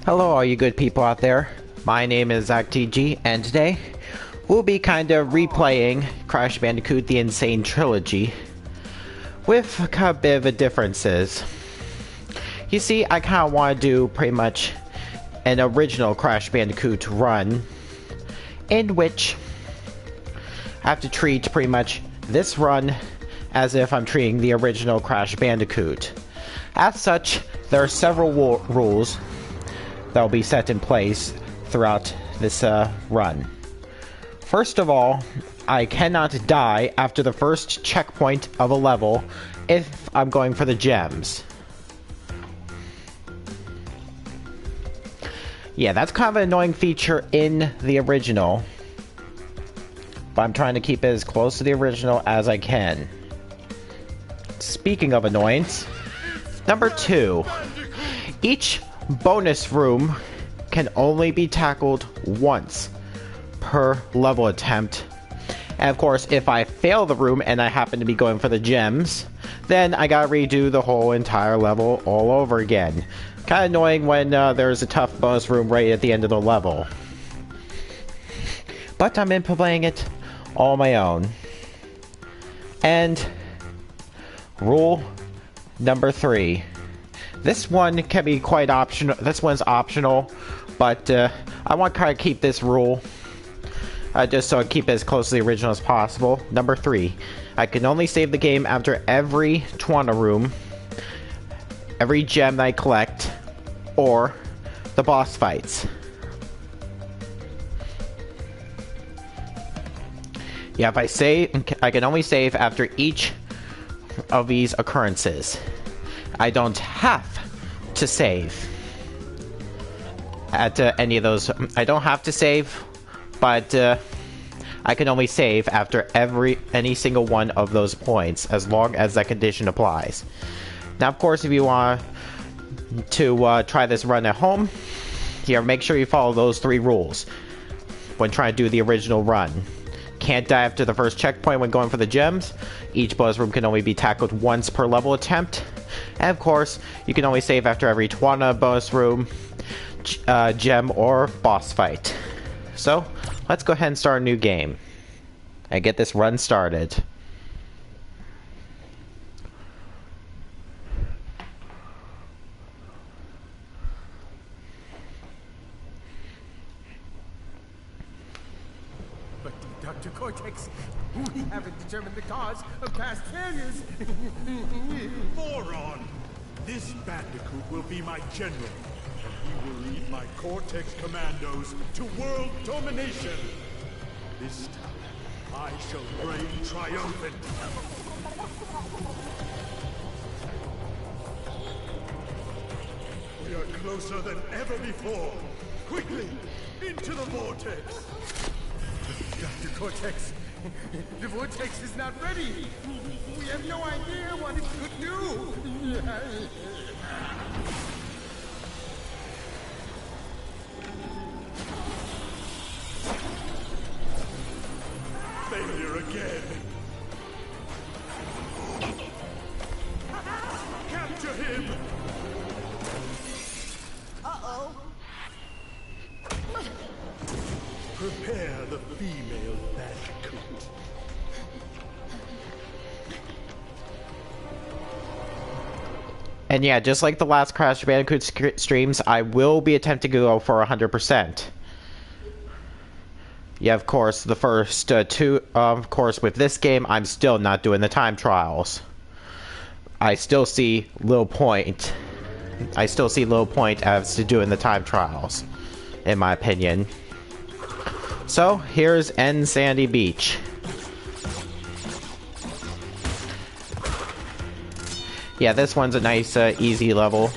Hello all you good people out there. My name is ZachTG, and today we'll be kind of replaying Crash Bandicoot the N-Sane Trilogy with a bit of differences. You see, I kind of want to do pretty much an original Crash Bandicoot run in which I have to treat pretty much this run as if I'm treating the original Crash Bandicoot. As such, there are several rules that will be set in place throughout this run. First of all, I cannot die after the first checkpoint of a level if I'm going for the gems. Yeah, that's kind of an annoying feature in the original, but I'm trying to keep it as close to the original as I can. Speaking of annoyance, number 2, each bonus room can only be tackled once per level attempt. And of course, if I fail the room and I happen to be going for the gems, then I gotta redo the whole entire level all over again. Kinda annoying when there's a tough bonus room right at the end of the level. But I'm implementing it all on my own. And rule number 3. This one can be quite optional. This one's optional, but I want to kind of keep this rule just so I keep it as close to the original as possible. Number 3, I can only save the game after every Twana room, every gem that I collect, or the boss fights. Yeah, if I save, I can only save after each of these occurrences. I don't have to save at any of those. I don't have to save, but I can only save after any single one of those points, as long as that condition applies. Now, of course, if you want to try this run at home, here, make sure you follow those 3 rules when trying to do the original run. Can't die after the first checkpoint when going for the gems. Each bonus room can only be tackled once per level attempt. And of course, you can only save after every Twana bonus room, gem, or boss fight. So, let's go ahead and start a new game and get this run started. Dr. Cortex, we haven't determined the cause of past failures. Moron! This Bandicoot will be my general, and he will lead my Cortex commandos to world domination. This time, I shall reign triumphant. We are closer than ever before. Quickly, into the vortex. Dr. Cortex, the vortex is not ready. We have no idea what it could do. Failure again. Capture him! Uh-oh. Prepare the female Bandicoot. And yeah, just like the last Crash Bandicoot streams, I will be attempting to go for 100%. Yeah, of course, the first 2, of course, with this game, I'm still not doing the time trials. I still see little point. I still see little point as to doing the time trials, in my opinion. So, here's N-Sandy Beach. Yeah, this one's a nice, easy level,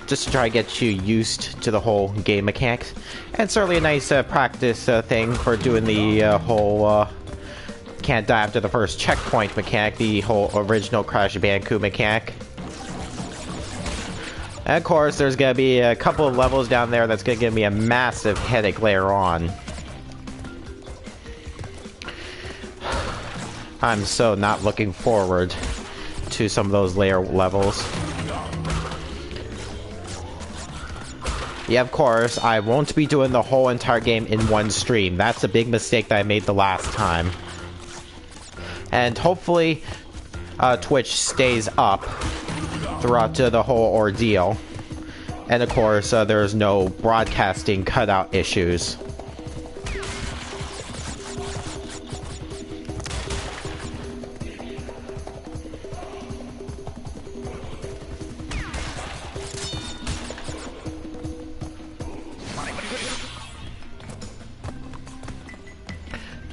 just to try to get you used to the whole game mechanics. And certainly a nice practice thing for doing the whole can't die after the first checkpoint mechanic, the whole original Crash Bandicoot mechanic. And of course, there's going to be a couple of levels down there that's going to give me a massive headache later on. I'm so not looking forward to some of those layer levels. Yeah, of course, I won't be doing the whole entire game in one stream. That's a big mistake that I made the last time. And hopefully, Twitch stays up throughout the whole ordeal. And of course, there's no broadcasting cutout issues.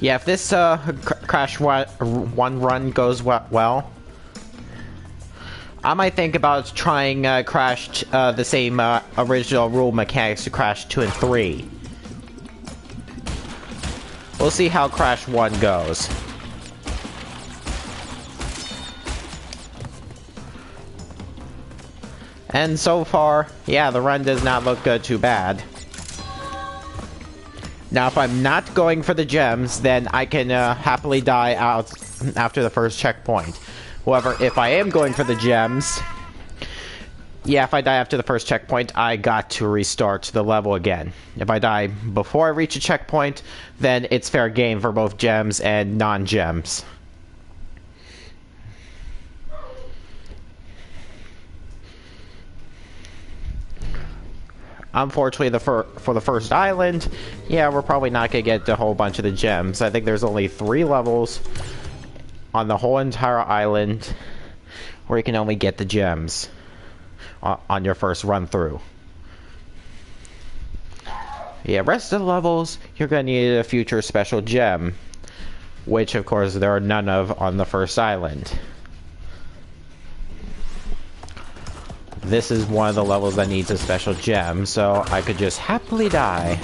Yeah, if this Crash 1 run goes well, I might think about trying Crash the same original rule mechanics to Crash 2 and 3. We'll see how Crash 1 goes. And so far, yeah, the run does not look too bad. Now, if I'm not going for the gems, then I can happily die out after the first checkpoint. However, if I am going for the gems, yeah, if I die after the first checkpoint, I got to restart the level again. If I die before I reach a checkpoint, then it's fair game for both gems and non-gems. Unfortunately, for the first island, yeah, we're probably not going to get a whole bunch of the gems. I think there's only 3 levels on the whole entire island where you can only get the gems on your first run through. Yeah, rest of the levels, you're going to need a future special gem, which of course there are none of on the first island. This is one of the levels that needs a special gem, so I could just happily die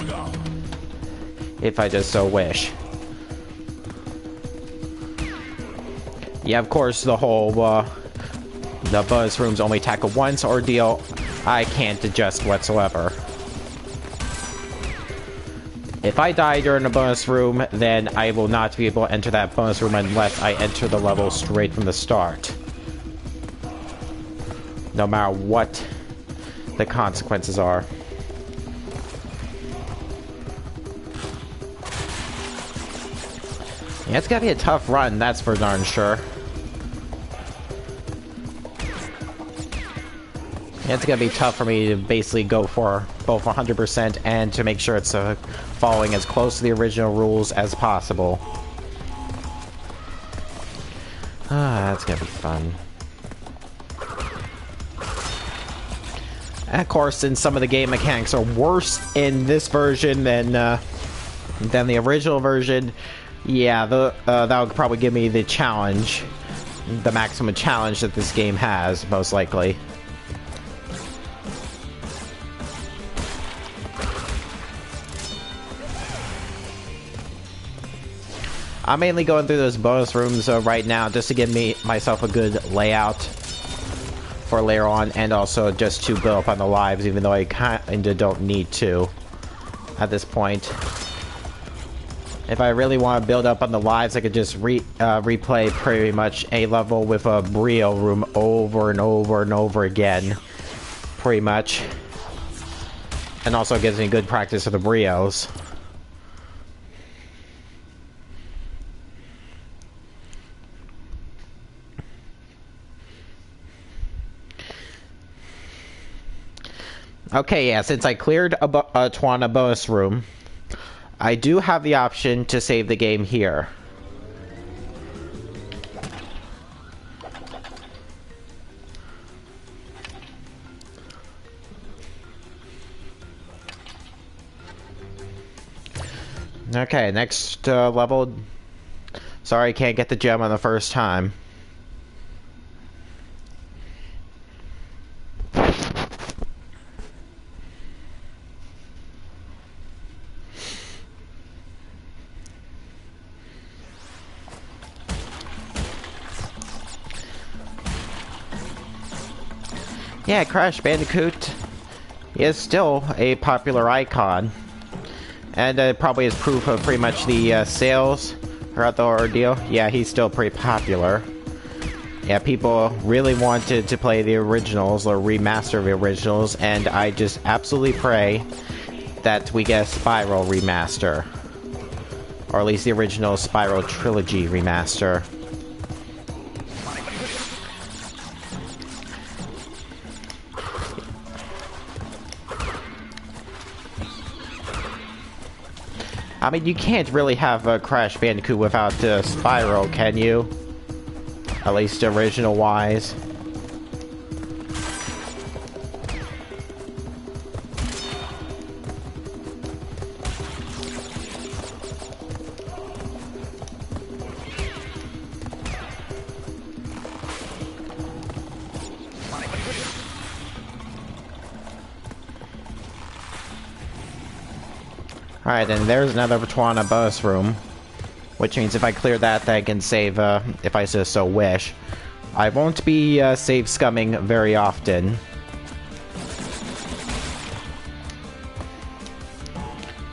if I just so wish. Yeah, of course, the whole the bonus rooms only tackle once ordeal, I can't adjust whatsoever. If I die during a bonus room, then I will not be able to enter that bonus room unless I enter the level straight from the start. No matter what the consequences are. Yeah, it's gotta be a tough run, that's for darn sure. Yeah, it's gonna be tough for me to basically go for both 100% and to make sure it's following as close to the original rules as possible. Ah, that's gonna be fun. And of course, since some of the game mechanics are worse in this version than the original version, yeah, that would probably give me the challenge, the maximum challenge that this game has, most likely. I'm mainly going through those bonus rooms right now just to give myself a good layout for later on, and also just to build up on the lives, even though I kinda don't need to at this point. If I really want to build up on the lives, I could just replay pretty much a level with a Brio room over and over and over again, pretty much. And also gives me good practice of the Brios. Okay, yeah, since I cleared a Twana bonus room, I do have the option to save the game here. Okay, next level. Sorry, can't get the gem on the first time. Yeah, Crash Bandicoot is still a popular icon, and probably is proof of pretty much the sales throughout the ordeal. Yeah, he's still pretty popular Yeah, people really wanted to play the originals or remaster the originals, and I just absolutely pray that we get a Spiral remaster. Or at least the original Spiral Trilogy remaster. I mean, you can't really have a Crash Bandicoot without Spiral, can you? At least original-wise. Alright, and there's another Twana bonus room. Which means if I clear that, then I can save, if I so wish. I won't be, save scumming very often.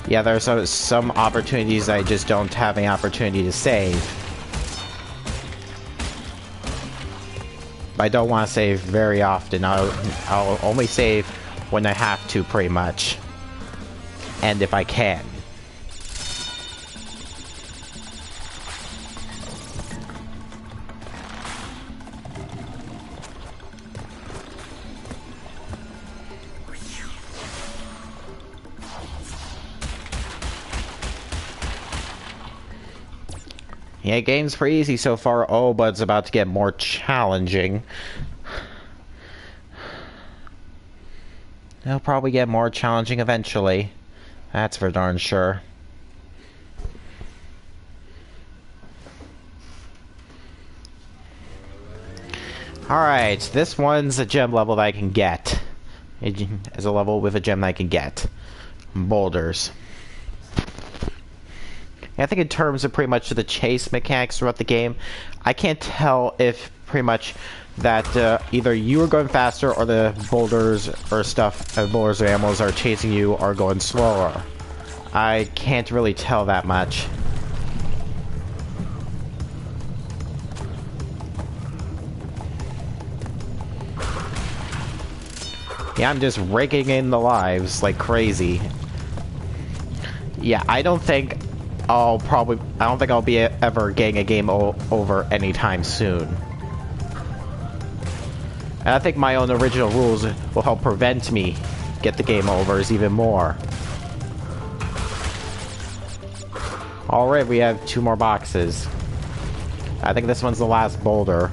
Yeah, there's some opportunities I just don't have any opportunity to save. I don't want to save very often. I'll only save when I have to, pretty much. And if I can. Yeah, game's pretty easy so far. Oh, but it's about to get more challenging. It'll probably get more challenging eventually. That's for darn sure. Alright, this one's a gem level that I can get. It's a level with a gem that I can get. Boulders. I think in terms of pretty much the chase mechanics throughout the game, I can't tell if pretty much that either you are going faster or the boulders or stuff, boulders or animals are chasing you are going slower. I can't really tell that much. Yeah, I'm just raking in the lives like crazy. Yeah, I don't think I'll be ever getting a game over anytime soon. And I think my own original rules will help prevent me get the game overs even more. Alright, we have 2 more boxes. I think this one's the last boulder.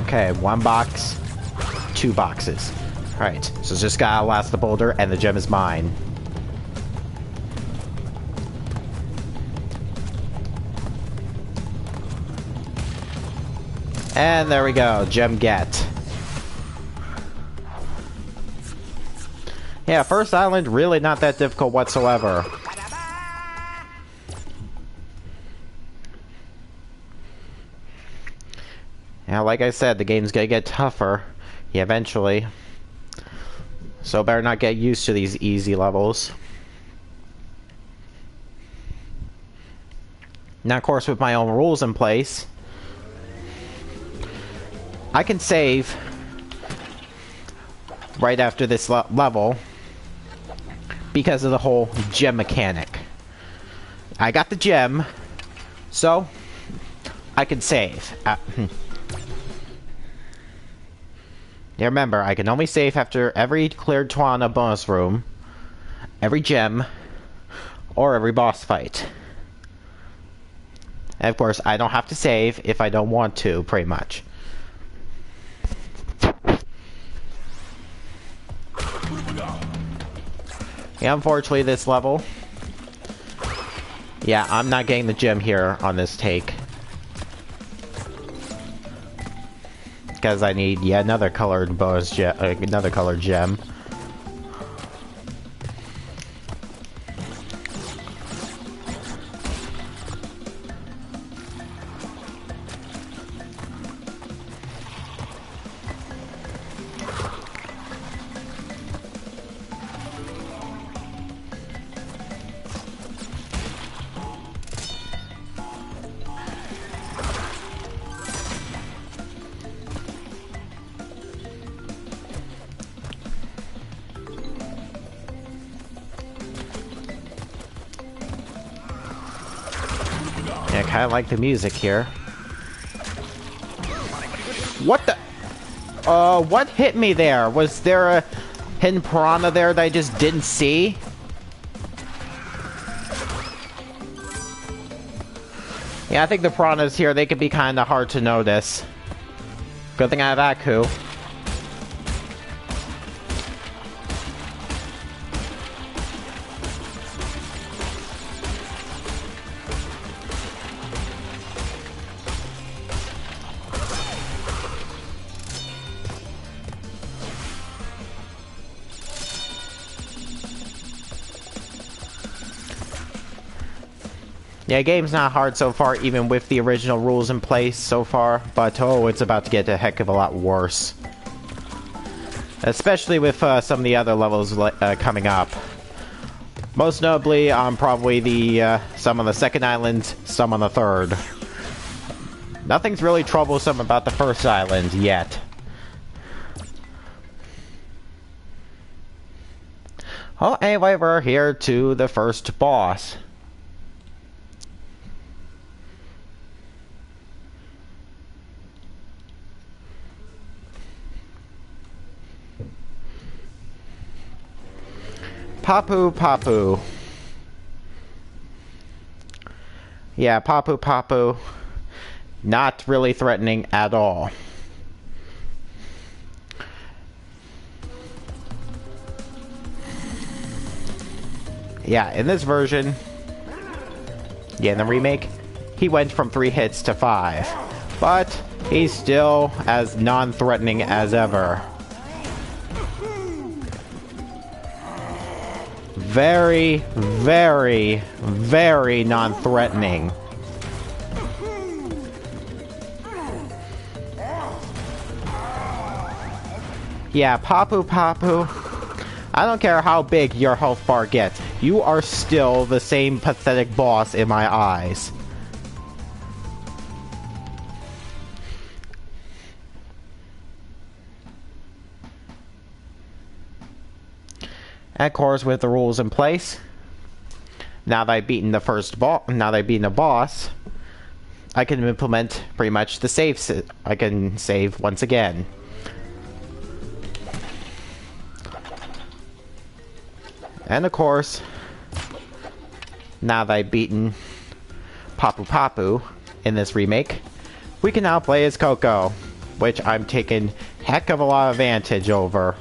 Okay, 1 box, 2 boxes. Alright, so just gotta last the boulder and the gem is mine. And there we go, gem get. Yeah, first island, really not that difficult whatsoever. Now, like I said, the game's gonna get tougher, yeah, eventually. So better not get used to these easy levels. Now, of course, with my own rules in place, I can save right after this level because of the whole gem mechanic. I got the gem, so I can save. Yeah, remember, I can only save after every cleared Twana bonus room, every gem, or every boss fight. And of course, I don't have to save if I don't want to, pretty much. Yeah, unfortunately, this level, yeah, I'm not getting the gem here on this take. Because I need yet another colored bonus gem, another colored gem. kind of like the music here. What the? What hit me there? Was there a hidden piranha there that I just didn't see? Yeah, I think the piranhas here, they can be kind of hard to notice. Good thing I have Aku. Yeah, game's not hard so far, even with the original rules in place so far, but oh, it's about to get a heck of a lot worse. Especially with some of the other levels coming up. Most notably on probably the some on the second island, some on the third. Nothing's really troublesome about the first island yet. Oh, anyway, we're here to the first boss. Papu Papu. Yeah, Papu Papu. Not really threatening at all. Yeah, in this version, yeah, in the remake, he went from 3 hits to 5. But he's still as non-threatening as ever. Very, very, very non-threatening. Yeah, Papu Papu. I don't care how big your health bar gets. You are still the same pathetic boss in my eyes. And of course, with the rules in place, now that I've beaten the first boss, now that I've beaten the boss, I can implement pretty much the save. I can save once again. And of course, now that I've beaten Papu Papu in this remake, we can now play as Coco, which I'm taking heck of a lot of advantage over.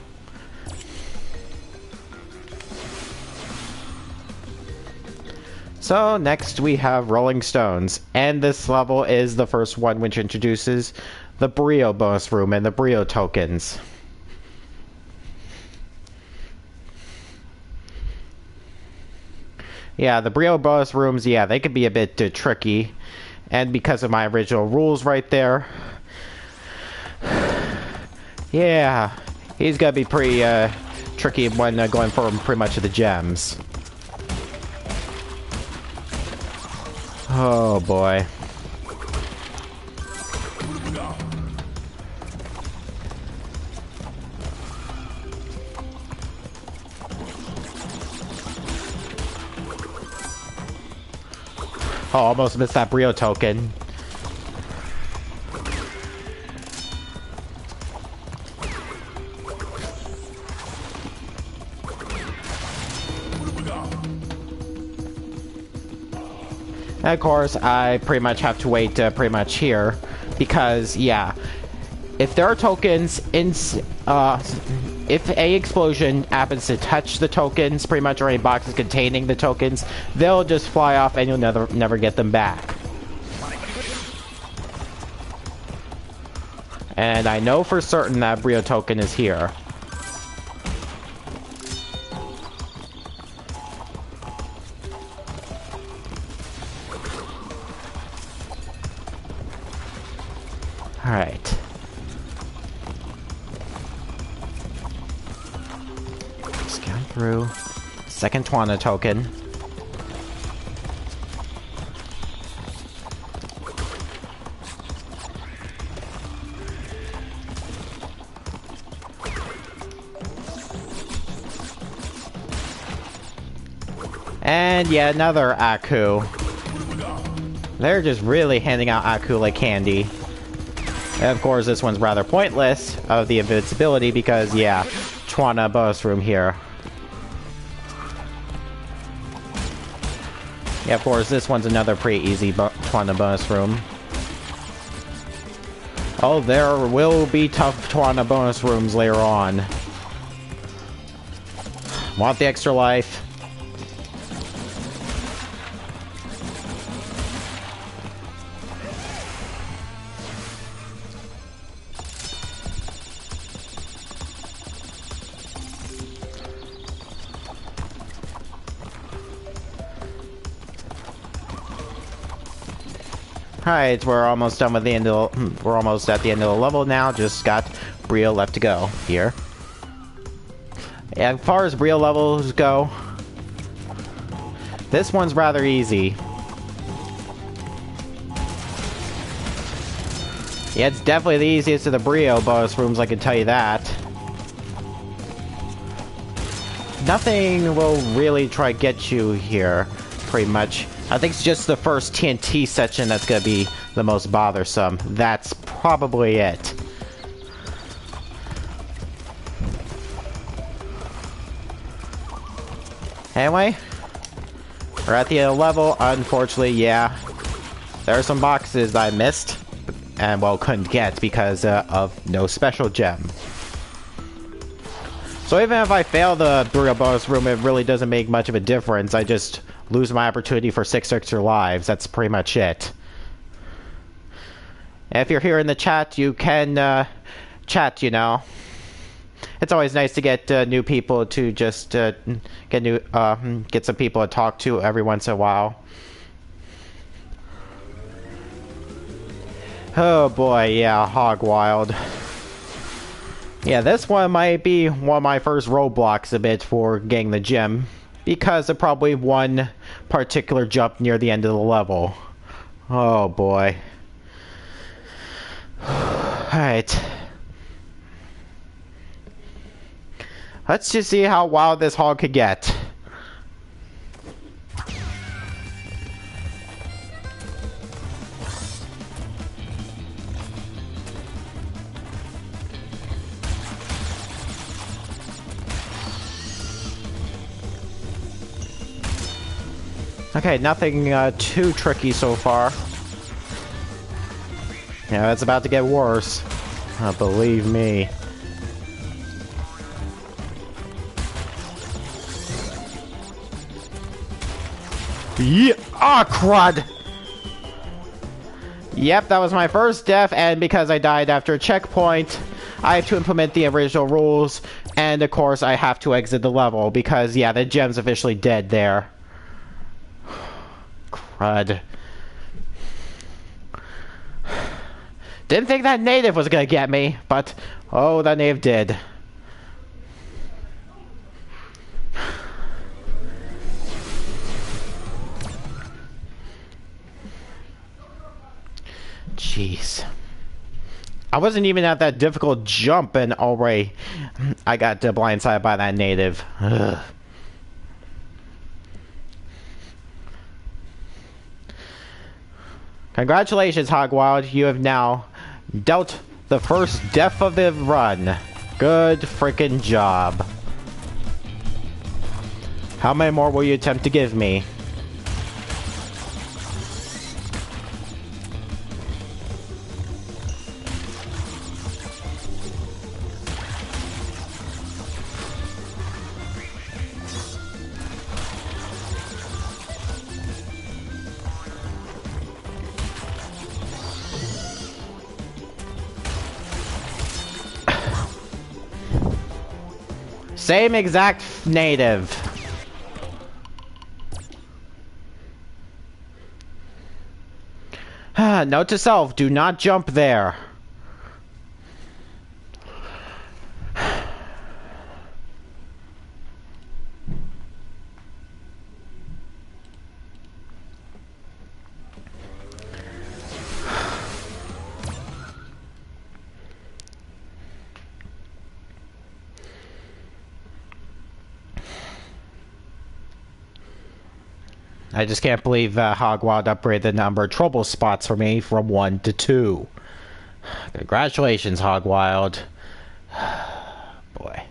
So next we have Rolling Stones, and this level is the first one which introduces the Brio bonus room and the Brio tokens. Yeah, the Brio bonus rooms, yeah, they can be a bit tricky, and because of my original rules right there, yeah, he's gonna be pretty tricky when going for pretty much the gems. Oh boy. Oh, almost missed that Brio token. And of course, I pretty much have to wait pretty much here, because, yeah, if there are tokens in, if a explosion happens to touch the tokens, pretty much, or any boxes containing the tokens, they'll just fly off and you'll never get them back. And I know for certain that Brio token is here. Alright. Scan through. Second Twana token. And yeah, another Aku. They're just really handing out Aku like candy. And of course, this one's rather pointless of the invincibility because, yeah, Twana bonus room here. Yeah, of course, this one's another pretty easy Twana bonus room. Oh, there will be tough Twana bonus rooms later on. Want the extra life? Alright, we're almost done with the end of the, we're almost at the end of the level now. Just got Brio left to go here. As far as Brio levels go, this one's rather easy. Yeah, it's definitely the easiest of the Brio bonus rooms, I can tell you that. Nothing will really try to get you here, pretty much. I think it's just the first TNT section that's gonna be the most bothersome. That's probably it. Anyway, we're at the end of the level. Unfortunately, yeah, there are some boxes that I missed and, well, couldn't get because of no special gem. So even if I fail the Burial bonus room, it really doesn't make much of a difference. I just lose my opportunity for 6 extra lives. That's pretty much it. And if you're here in the chat, you can chat, you know. It's always nice to get new people to just get some people to talk to every once in a while. Oh boy, yeah, Hog Wild. Yeah, this one might be one of my first roadblocks a bit for getting the gem, because of probably one particular jump near the end of the level. Oh boy. Alright. Let's just see how wild this hog could get. Okay, nothing too tricky so far. Yeah, it's about to get worse. Believe me. Yeah! Ah, crud! Yep, that was my first death, and because I died after a checkpoint, I have to implement the original rules, and of course I have to exit the level, because, yeah, the gem's officially dead there. Crud. Didn't think that native was gonna get me, but, oh, that native did. Jeez. I wasn't even at that difficult jump and already I got blindsided by that native. Ugh. Congratulations, Hogwild. You have now dealt the first death of the run. Good freaking job. How many more will you attempt to give me? Same exact native. Note to self, do not jump there. I just can't believe Hogwild upgraded the number of trouble spots for me from 1 to 2. Congratulations, Hogwild. Boy.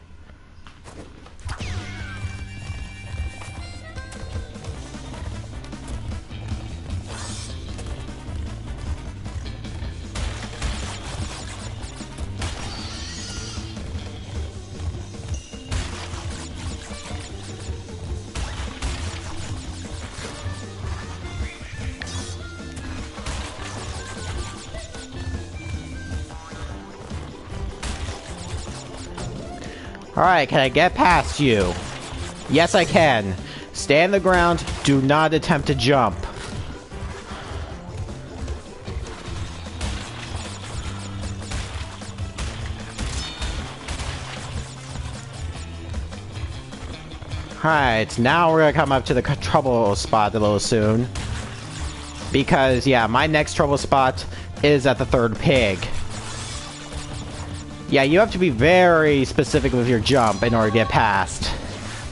Alright, can I get past you? Yes, I can. Stay on the ground. Do not attempt to jump. Alright, now we're gonna come up to the trouble spot a little soon. Because, yeah, my next trouble spot is at the third pig. Yeah, you have to be very specific with your jump in order to get past.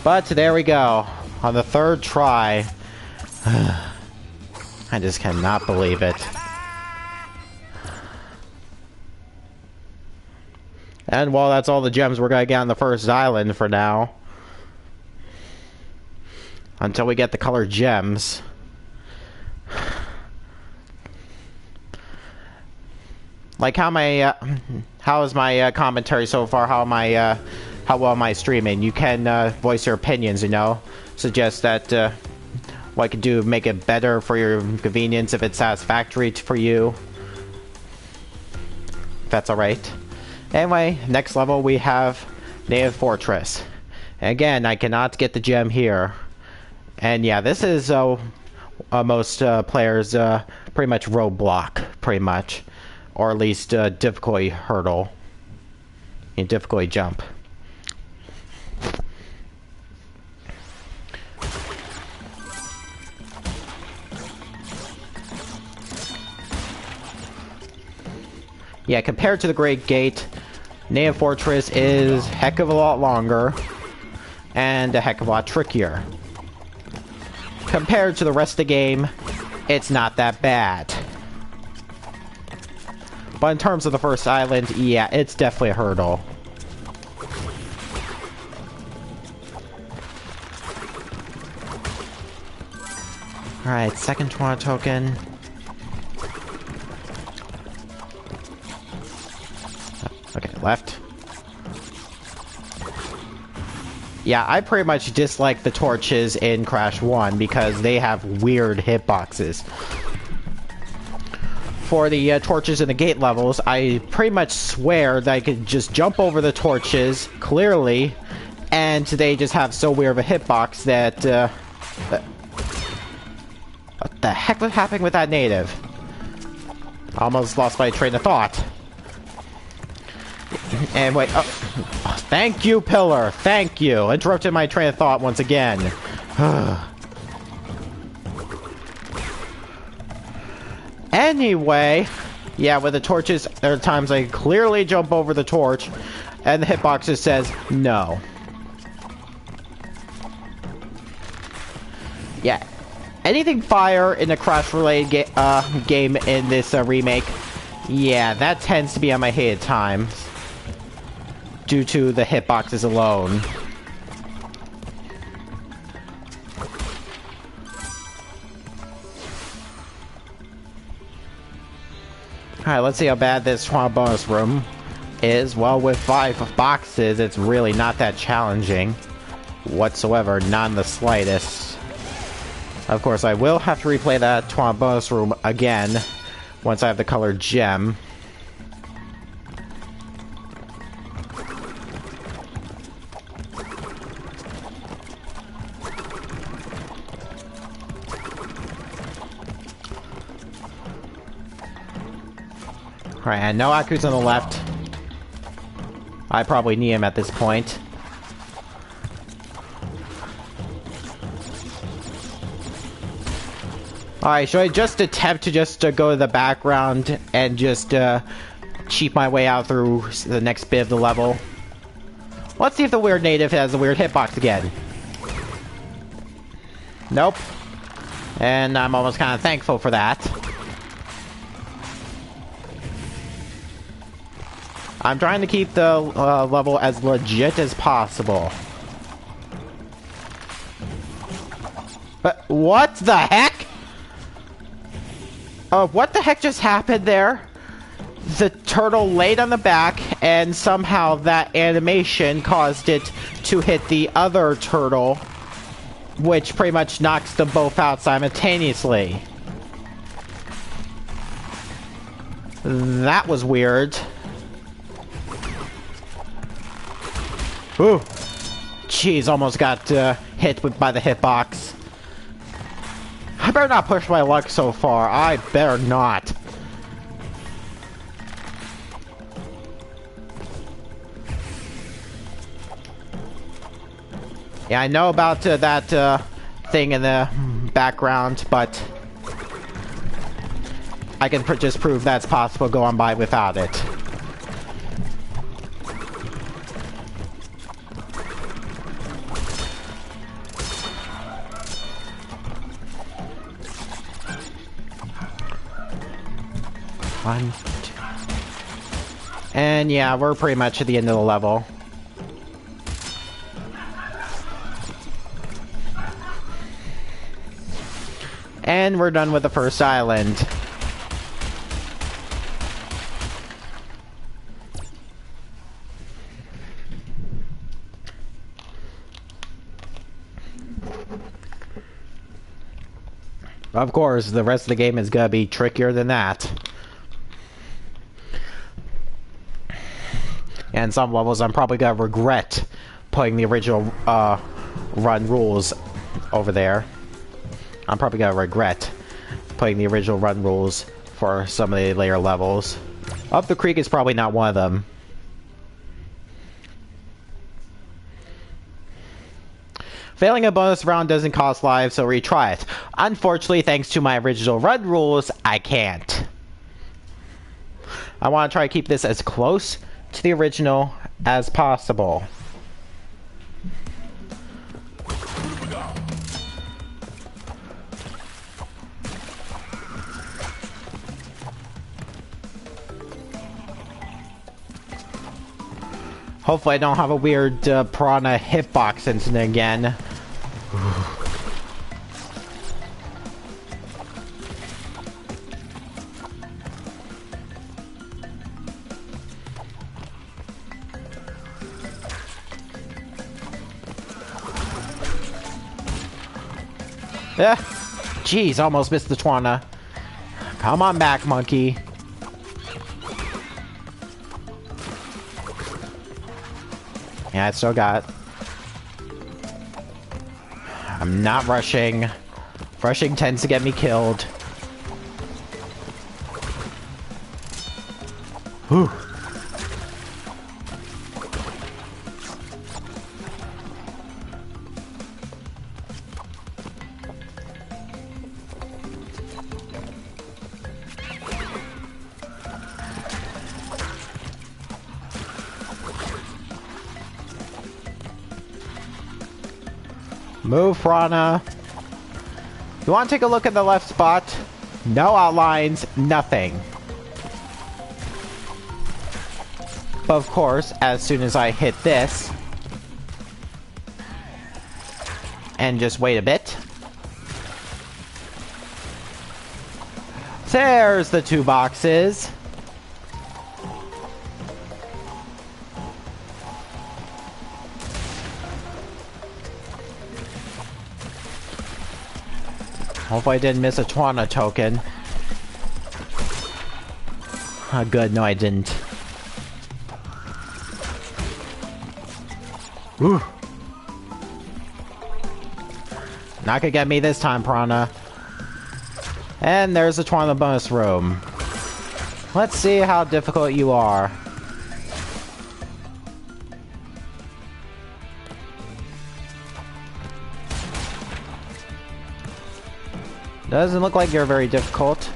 But there we go. On the third try. I just cannot believe it. And well, that's all the gems we're gonna get on the first island for now. Until we get the colored gems. Like how is my commentary so far? How well am I streaming? You can voice your opinions, you know, suggest that what I could do, make it better for your convenience if it's satisfactory for you. If that's all right. Anyway, next level we have Native Fortress. Again, I cannot get the gem here, and yeah, this is most players pretty much roadblock, pretty much. Or at least difficulty hurdle. And difficulty jump. Yeah, compared to the Great Gate, Native Fortress is a heck of a lot longer. And a heck of a lot trickier. Compared to the rest of the game, it's not that bad. But in terms of the first island, yeah, it's definitely a hurdle. Alright, second Twana token. Okay, left. Yeah, I pretty much dislike the torches in Crash 1 because they have weird hitboxes. For the torches in the gate levels, I pretty much swear that I could just jump over the torches clearly, and they just have so weird of a hitbox that what the heck was happening with that native? Almost lost my train of thought. And wait, oh, thank you, Pillar, thank you. Interrupted my train of thought once again. Anyway, yeah, with the torches, there are times I clearly jump over the torch, and the hitbox just says no. Yeah, anything fire in a Crash-related game in this remake, yeah, that tends to be on my hated times, due to the hitboxes alone. Alright, let's see how bad this Twana bonus room is. Well, with 5 boxes, it's really not that challenging whatsoever, not in the slightest. Of course, I will have to replay that Twana bonus room again once I have the colored gem. Alright, and no Aku's on the left. I probably need him at this point. Alright, should I just attempt to just go to the background and just cheat my way out through the next bit of the level? Let's see if the weird native has a weird hitbox again. Nope. And I'm almost kind of thankful for that. I'm trying to keep the level as legit as possible. But what the heck? What the heck just happened there? The turtle laid on the back, and somehow that animation caused it to hit the other turtle, which pretty much knocks them both out simultaneously. That was weird. Ooh. Jeez, almost got hit by the hitbox. I better not push my luck so far. I better not. Yeah, I know about that thing in the background, but I can just prove that's possible going by without it. One, two. And yeah, we're pretty much at the end of the level. And we're done with the first island. Of course, the rest of the game is gonna be trickier than that. And some levels I'm probably gonna regret putting the original run rules over there. I'm probably gonna regret putting the original run rules for some of the later levels. Up the creek is probably not one of them. Failing a bonus round doesn't cost lives, so retry it. Unfortunately, thanks to my original run rules, I can't. I want to try to keep this as close to the original as possible. Hopefully I don't have a weird piranha hitbox incident again. Yeah. Jeez, almost missed the Twana. Come on back, monkey. Yeah, I still got it. I'm not rushing. Rushing tends to get me killed. Whew. Move, Rana. You want to take a look at the left spot? No outlines, nothing. But of course, as soon as I hit this, and just wait a bit, there's the two boxes. Hopefully I didn't miss a Twana token. Oh, good, no I didn't. Ooh. Not gonna get me this time, Piranha. And there's the Twana bonus room. Let's see how difficult you are. Doesn't look like you're very difficult.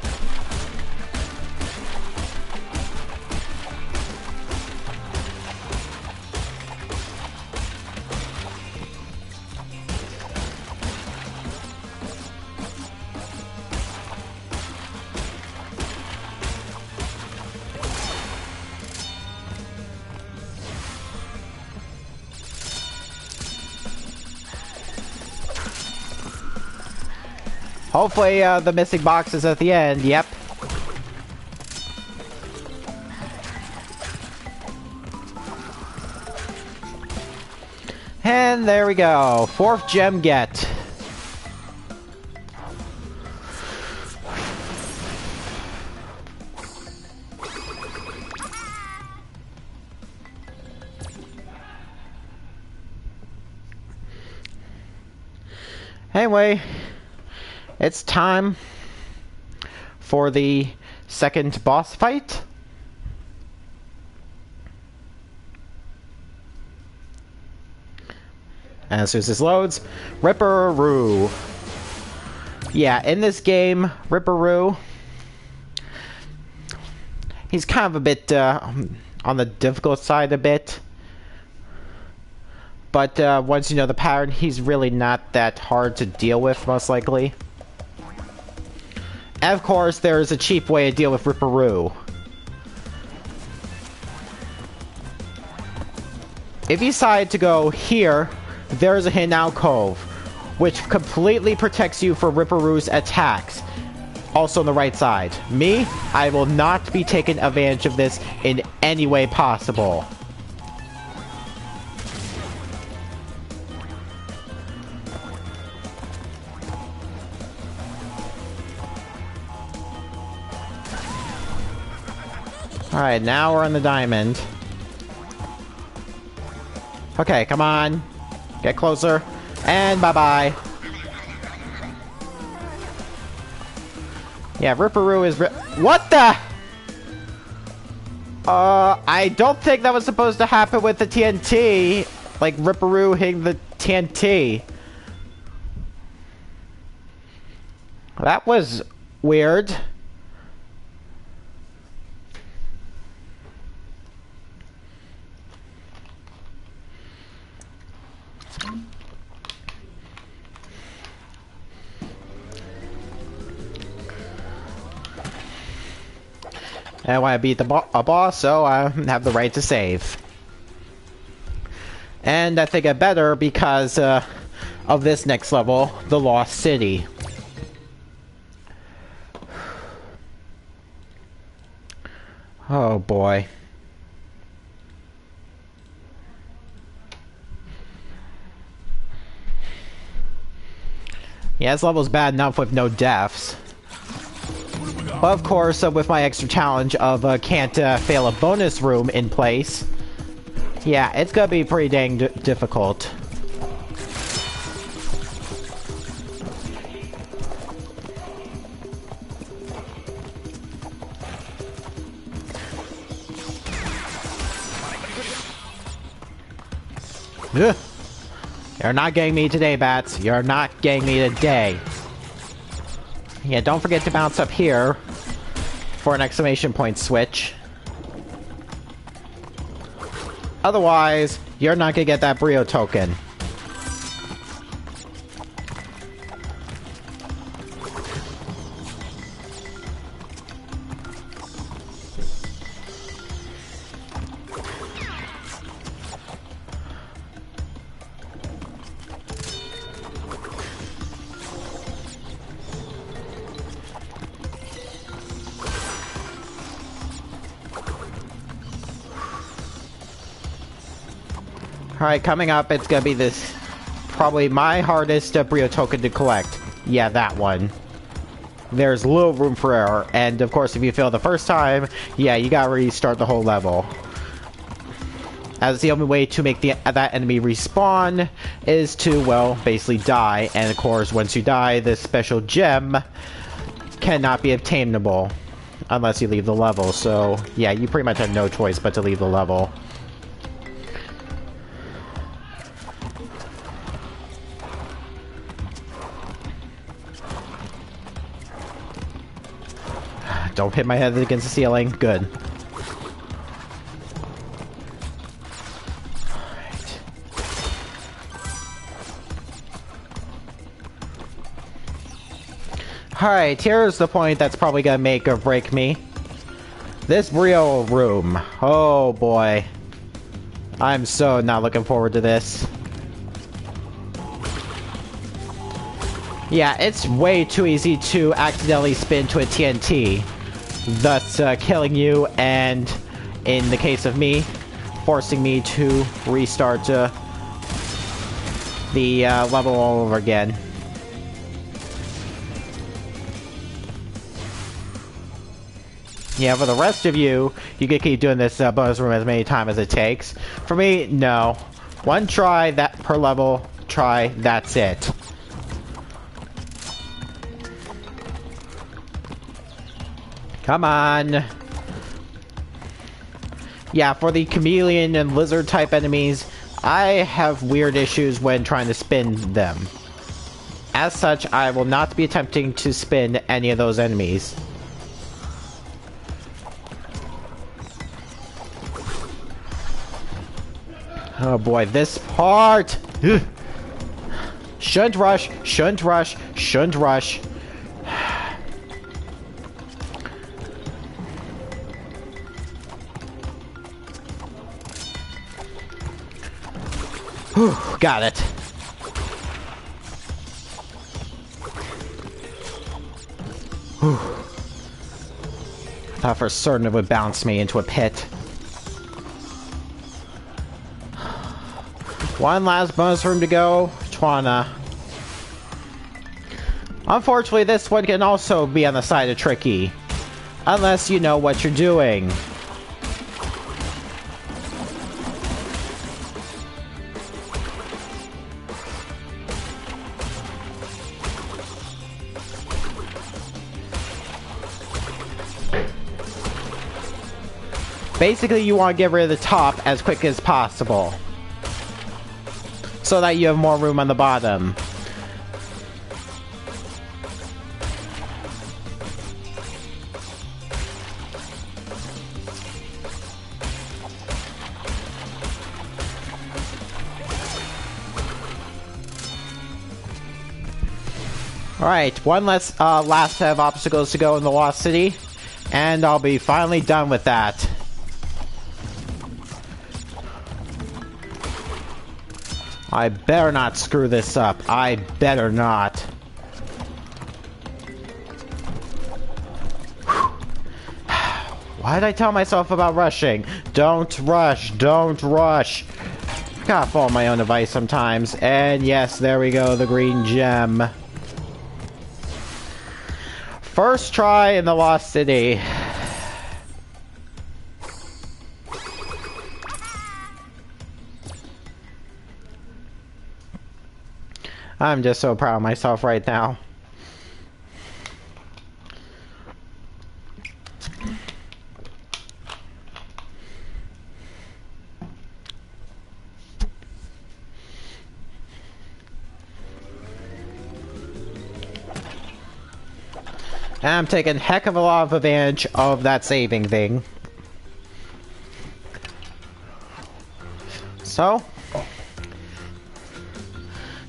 Hopefully, the missing box is at the end. Yep. And there we go. 4th gem get. Anyway, it's time for the second boss fight. And as soon as this loads, Ripperoo. Yeah, in this game, Ripperoo, he's kind of a bit on the difficult side a bit. But once you know the pattern, he's really not that hard to deal with, most likely. And of course, there is a cheap way to deal with Ripperoo. If you decide to go here, there is a hidden alcove, which completely protects you from Ripperoo's attacks. Also on the right side. Me, I will not be taking advantage of this in any way possible. Alright, now we're on the diamond. Okay, come on. Get closer. And bye-bye. Yeah, Ripperoo is what the? I don't think that was supposed to happen with the TNT. Like, Ripperoo hitting the TNT. That was weird. And when I beat a boss, so I have the right to save. And I think I better because of this next level, the Lost City. Oh boy. Yeah, this level's bad enough with no deaths. But of course, with my extra challenge of can't fail a bonus room in place, yeah, it's gonna be pretty dang difficult. Ugh. You're not getting me today, Bats. You're not getting me today. Yeah, don't forget to bounce up here for an exclamation point switch. Otherwise, you're not gonna get that Brio token. Alright, coming up, it's gonna be this, probably my hardest Brio token to collect. Yeah, that one. There's little room for error, and of course, if you fail the first time, yeah, you gotta restart the whole level. As the only way to make that enemy respawn is to, well, basically die, and of course, once you die, this special gem cannot be obtainable unless you leave the level, so yeah, you pretty much have no choice but to leave the level. Don't hit my head against the ceiling. Good. Alright, here's the point that's probably gonna make or break me. This Brio room. Oh boy. I'm so not looking forward to this. Yeah, it's way too easy to accidentally spin to a TNT, thus killing you, and in the case of me, forcing me to restart the level all over again. Yeah, for the rest of you, you can keep doing this bonus room as many times as it takes. For me, no. One try that per level, try, that's it. Come on. Yeah, for the chameleon and lizard type enemies, I have weird issues when trying to spin them. As such, I will not be attempting to spin any of those enemies. Oh boy, this part! Ugh. Shouldn't rush, shouldn't rush, shouldn't rush. Whew, got it. Whew. Thought for certain it would bounce me into a pit. One last bonus room to go. Twana. Unfortunately, this one can also be on the side of tricky. Unless you know what you're doing. Basically, you want to get rid of the top as quick as possible, so that you have more room on the bottom. Alright, one last set of obstacles to go in the Lost City, and I'll be finally done with that. I better not screw this up. I better not. Why did I tell myself about rushing? Don't rush, don't rush. I gotta follow my own advice sometimes. And yes, there we go, the green gem. First try in the Lost City. I'm just so proud of myself right now. And I'm taking a heck of a lot of advantage of that saving thing. So,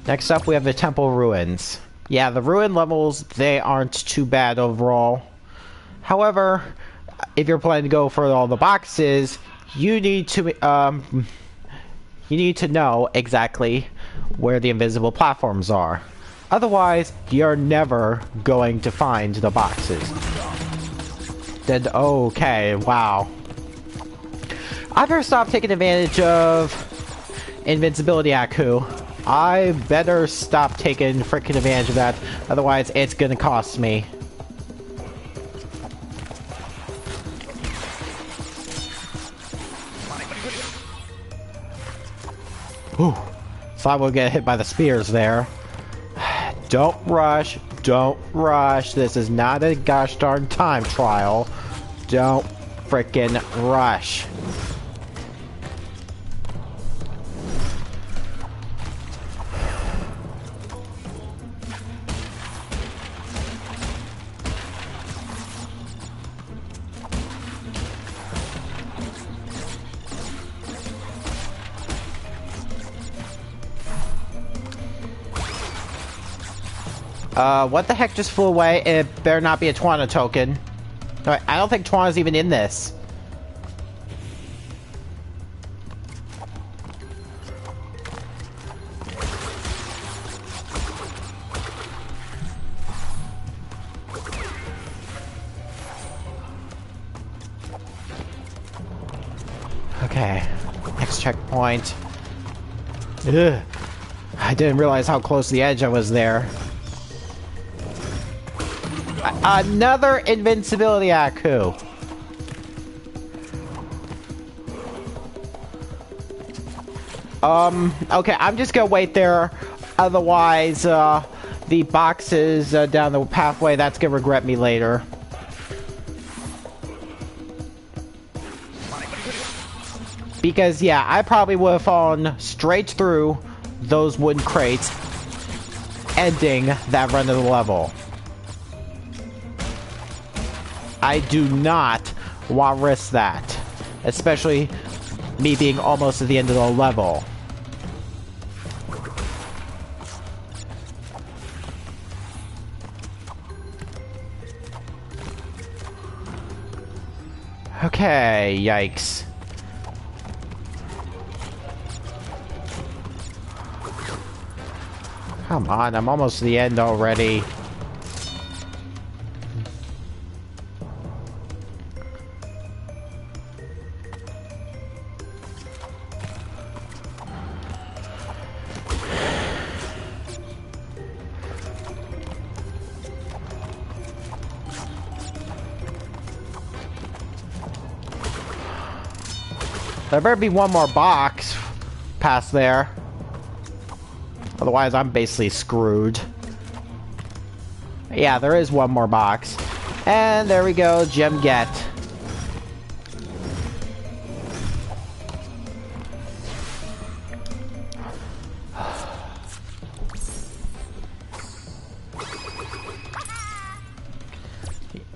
next up, we have the temple ruins. Yeah, the ruin levels, they aren't too bad overall. However, if you're planning to go for all the boxes, you need to know exactly where the invisible platforms are. Otherwise, you're never going to find the boxes. Then, okay, wow. I better stop taking advantage of invincibility Aku. I better stop taking freaking advantage of that, otherwise it's gonna cost me. Whew. Thought we'll get hit by the spears there. Don't rush, don't rush. This is not a gosh darn time trial. Don't freaking rush. What the heck just flew away? It better not be a Twana token. Alright, I don't think Twana's even in this. Okay, next checkpoint. Ugh. I didn't realize how close to the edge I was there. Another invincibility Aku. Okay, I'm just gonna wait there. Otherwise, the boxes down the pathway, that's gonna regret me later. Because, yeah, I probably would have fallen straight through those wooden crates, ending that run of the level. I do not want to risk that. Especially me being almost at the end of the level. Okay, yikes. Come on, I'm almost to the end already. There better be one more box past there. Otherwise, I'm basically screwed. Yeah, there is one more box. And there we go, gem get.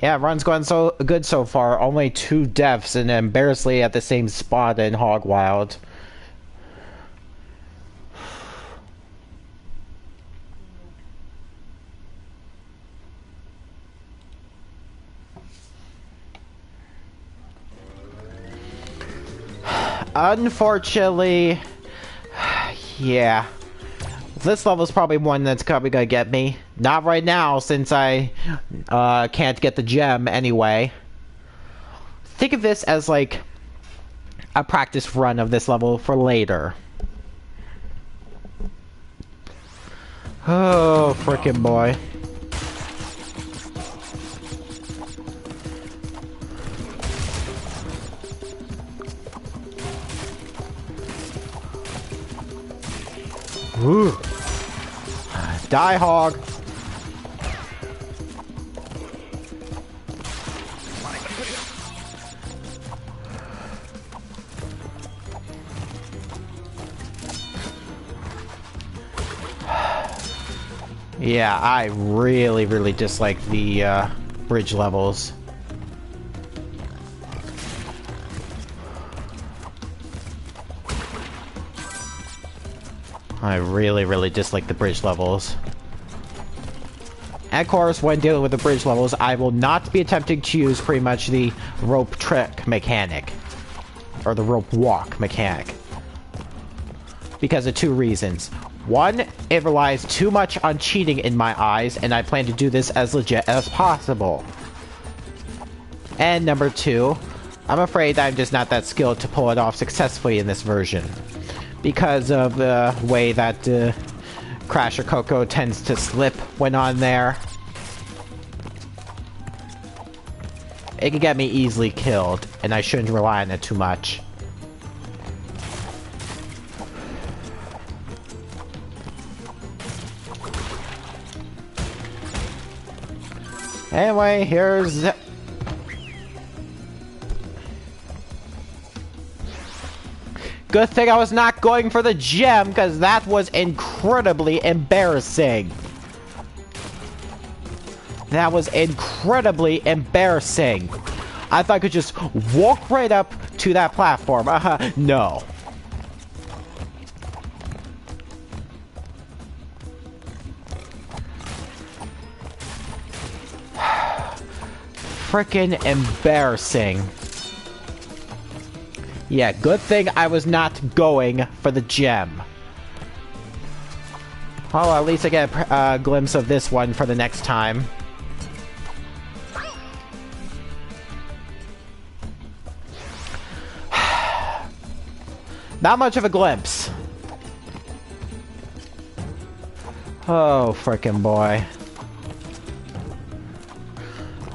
Yeah, run's going so good so far. Only 2 deaths and embarrassingly at the same spot in Hogwild. Unfortunately, yeah. This level's probably one that's probably gonna get me. Not right now, since I can't get the gem anyway. Think of this as like a practice run of this level for later. Oh, frickin' boy. Ooh. Die, hog. Yeah, I really dislike the bridge levels. I really dislike the bridge levels. And of course, when dealing with the bridge levels, I will not be attempting to use pretty much the rope trick mechanic. Or the rope walk mechanic. Because of 2 reasons. One, it relies too much on cheating in my eyes, and I plan to do this as legit as possible. And number 2, I'm afraid I'm just not that skilled to pull it off successfully in this version. Because of the way that Crash or Coco tends to slip when on there. It can get me easily killed, and I shouldn't rely on it too much. Anyway, here's... Good thing I was not going for the gem, because that was incredibly embarrassing. That was incredibly embarrassing. I thought I could just walk right up to that platform. No. Frickin' embarrassing. Yeah, good thing I was not going for the gem. Oh, at least I get a glimpse of this one for the next time. Not much of a glimpse. Oh, frickin' boy.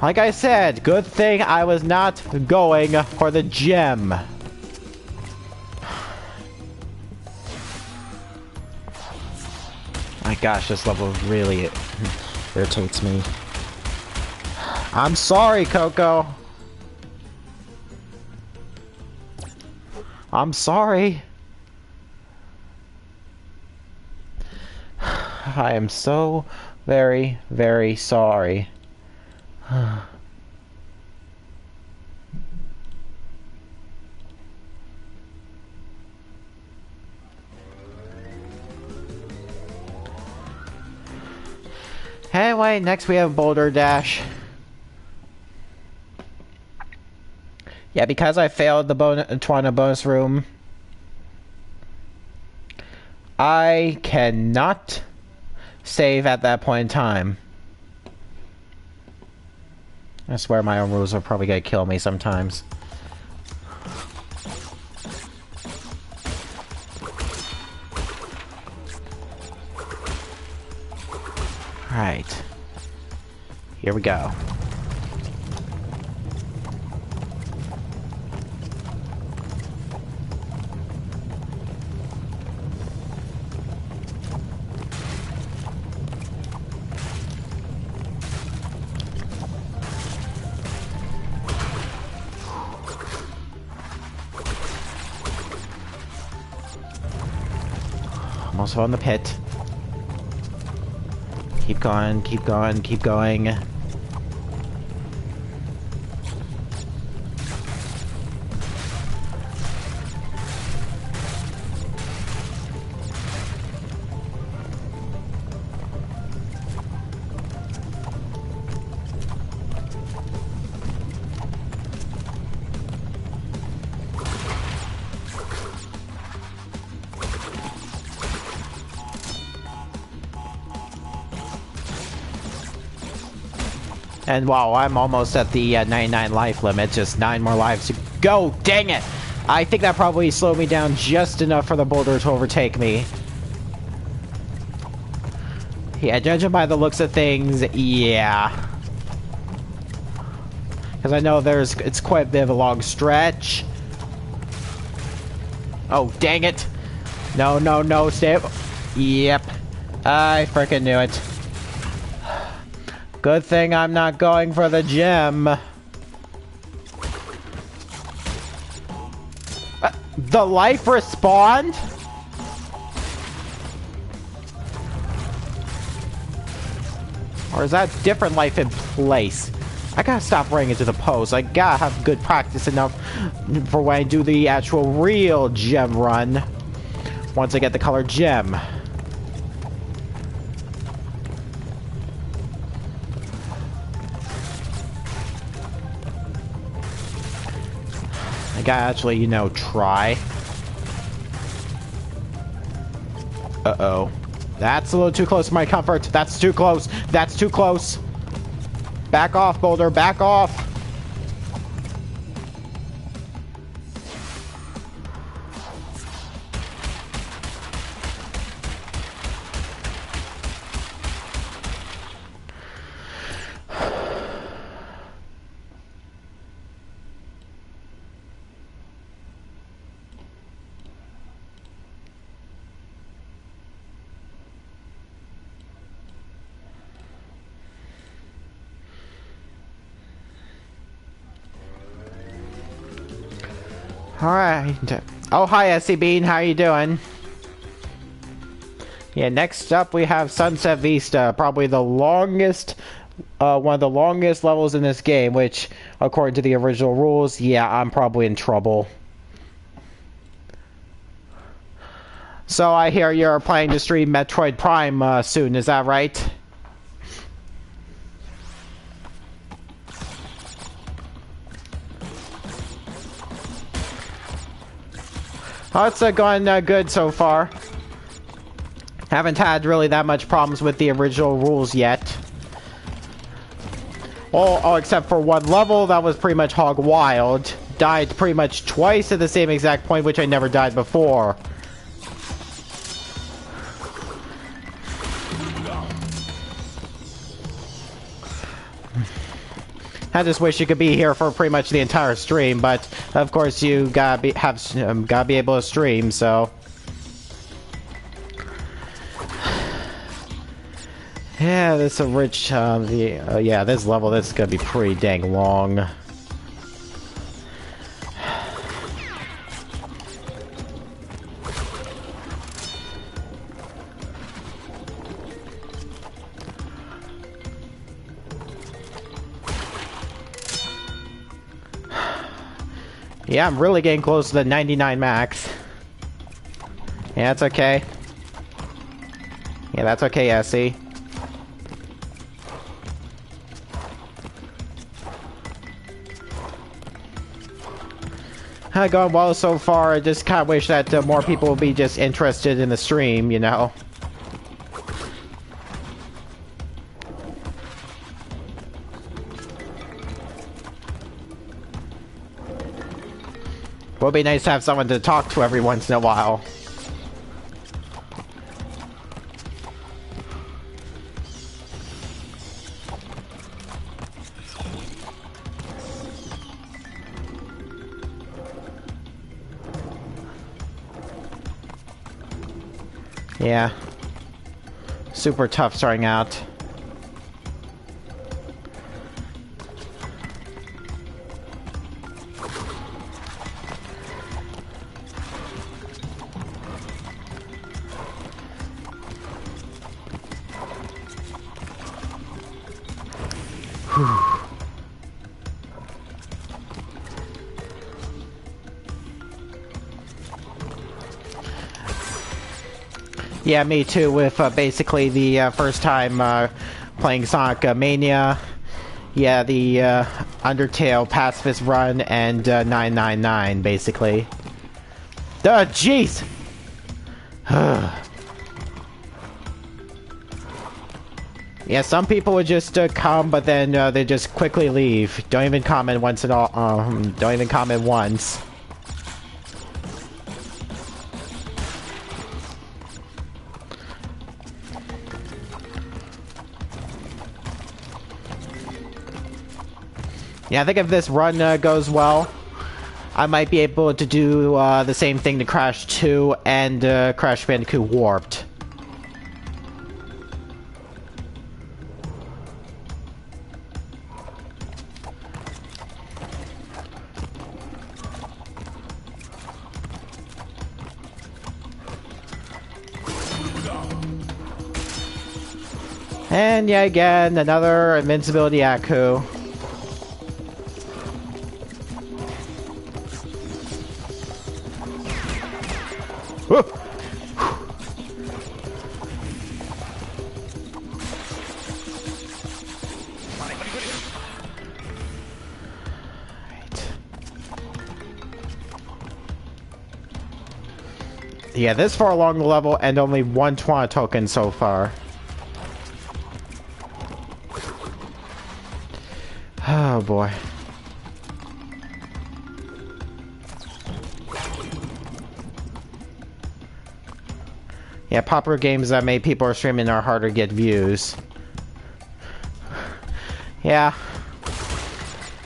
Like I said, good thing I was not going for the gem. My gosh, this level really irritates me. I'm sorry, Coco. I'm sorry. I am so very, very sorry. Anyway, next we have Boulder Dash. Yeah, because I failed the Twana bonus room, I cannot save at that point in time. I swear my own rules are probably gonna kill me sometimes. Alright. Here we go. Almost on the pit. Keep going, keep going, keep going. And wow, I'm almost at the 99 life limit. Just 9 more lives to go. Dang it! I think that probably slowed me down just enough for the boulder to overtake me. Yeah, judging by the looks of things, yeah. Because I know it's quite a bit of a long stretch. Oh, dang it! No, no, no, stay up. Yep. I freaking knew it. Good thing I'm not going for the gem. The life respawned? Or is that different life in place? I gotta stop running into the post. I gotta have good practice enough for when I do the actual real gem run. Once I get the colored gem. I gotta actually, you know, try. Uh-oh. That's a little too close to my comfort. That's too close. That's too close. Back off, Boulder. Back off. Alright. Oh, hi, SC Bean. How you doing? Yeah, next up we have Sunset Vista. Probably the longest, one of the longest levels in this game, which, according to the original rules, yeah, I'm probably in trouble. So I hear you're planning to stream Metroid Prime soon, is that right? Oh, it's going good so far. Haven't had really that much problems with the original rules yet. Oh, except for one level that was pretty much hog wild. died pretty much twice at the same exact point, which I never died before. I just wish you could be here for pretty much the entire stream, but of course you gotta be able to stream, so. Yeah, this is a rich, yeah, this level, this is gonna be pretty dang long. Yeah, I'm really getting close to the 99 max. Yeah, that's okay. Yeah, that's okay, Essie. Going well so far. I just kind of wish that more people would be just interested in the stream, you know. Would be nice to have someone to talk to every once in a while. Yeah. Super tough starting out. Yeah, me too, with basically the first time playing Sonic Mania. Yeah, the Undertale Pacifist Run and 999, basically. Jeez! Yeah, some people would just come, but then they just quickly leave. Don't even comment once at all. Don't even comment once. Yeah, I think if this run goes well, I might be able to do the same thing to Crash 2 and Crash Bandicoot Warped. And yeah, again, another invincibility Aku. Yeah, this far along the level and only one Twana token so far. Oh boy. Yeah, popular games that made people are streaming are harder to get views. Yeah.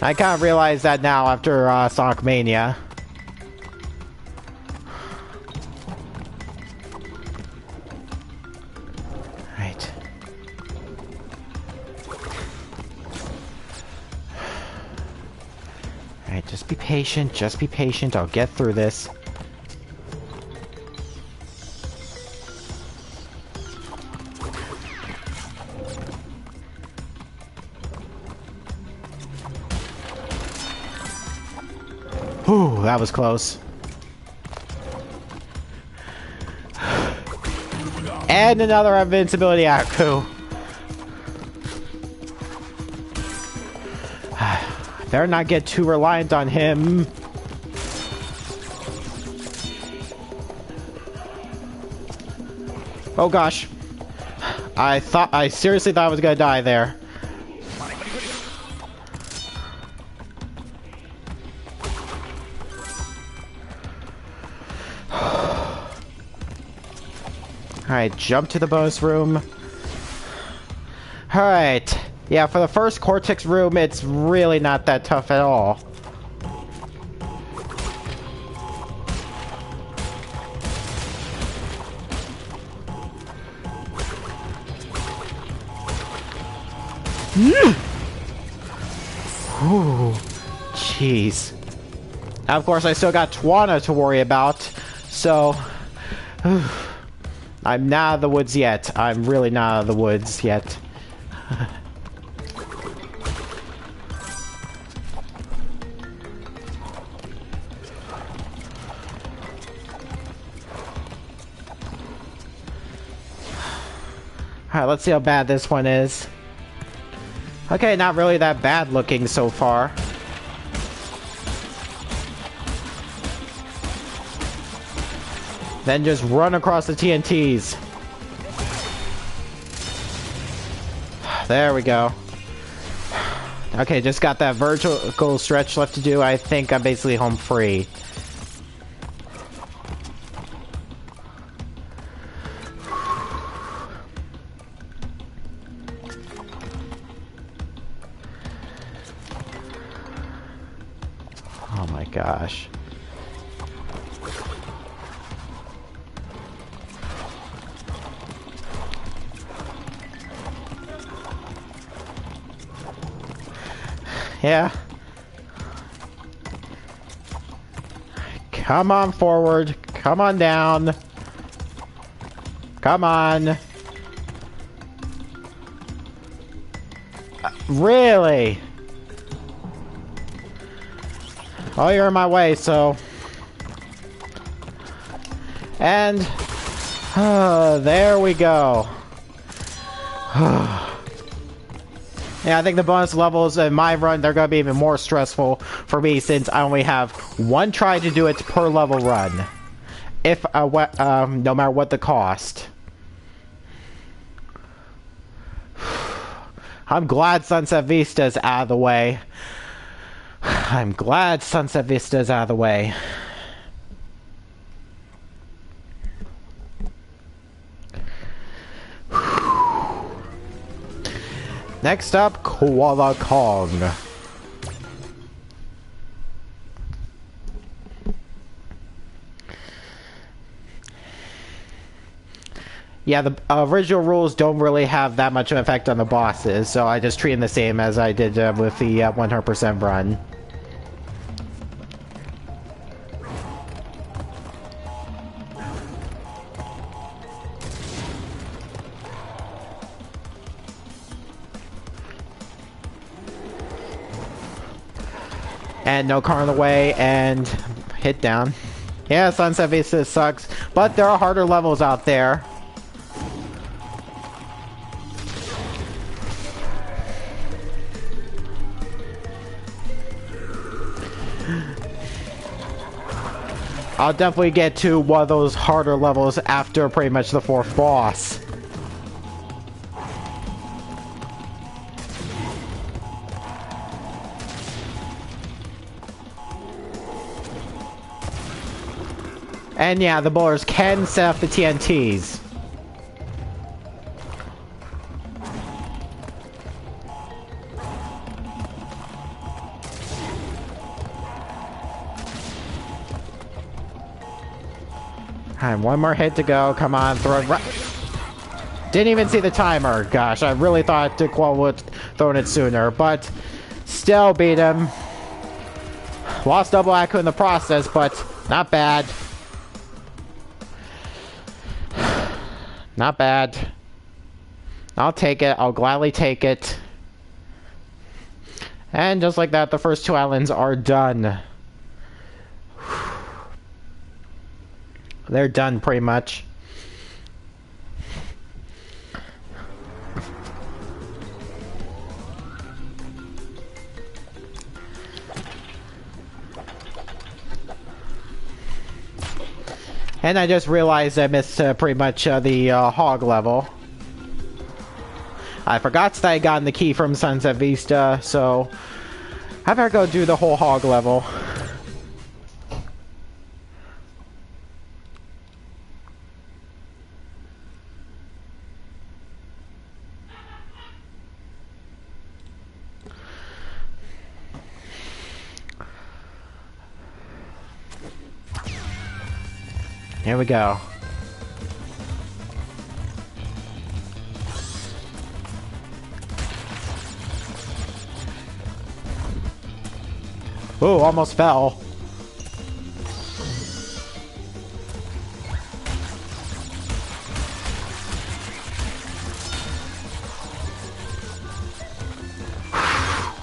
I kind of realize that now after Sonic Mania. Right. Alright, just be patient, just be patient. I'll get through this. Whew, that was close. And another invincibility Aku. Better not get too reliant on him. Oh gosh. I seriously thought I was gonna die there. Alright, jump to the bonus room. Alright. Yeah, for the first Cortex room, it's really not that tough at all. Ooh, jeez. Of course, I still got Twana to worry about, so... I'm not out of the woods yet. I'm really not out of the woods yet. Alright, let's see how bad this one is. Okay, not really that bad looking so far. Then just run across the TNTs. There we go. Okay, just got that vertical stretch left to do. I think I'm basically home free. Oh my gosh. Yeah. Come on forward. Come on down. Come on. Really? Oh, you're in my way, so... And... there we go. Yeah, I think the bonus levels in my run, they're going to be even more stressful for me since I only have one try to do it per level run. If, no matter what the cost. I'm glad Sunset Vista is out of the way. I'm glad Sunset Vista is out of the way. Next up, Koala Kong. Yeah, the original rules don't really have that much of an effect on the bosses, so I just treat them the same as I did with the 100% run. And no car in the way, and hit down. Yeah, Sunset Vista sucks, but there are harder levels out there. I'll definitely get to one of those harder levels after pretty much the fourth boss. And yeah, the bowlers can set up the TNTs. Alright, one more hit to go. Come on, throw it right. Didn't even see the timer. Gosh, I really thought Dick would thrown it sooner, but still beat him. Lost double Aku in the process, but not bad. Not bad. I'll take it. I'll gladly take it. And just like that, the first two islands are done. They're done pretty much. And I just realized I missed pretty much the hog level. I forgot that I gotten the key from Sunset Vista, so I better go do the whole hog level. Here we go. Ooh, almost fell.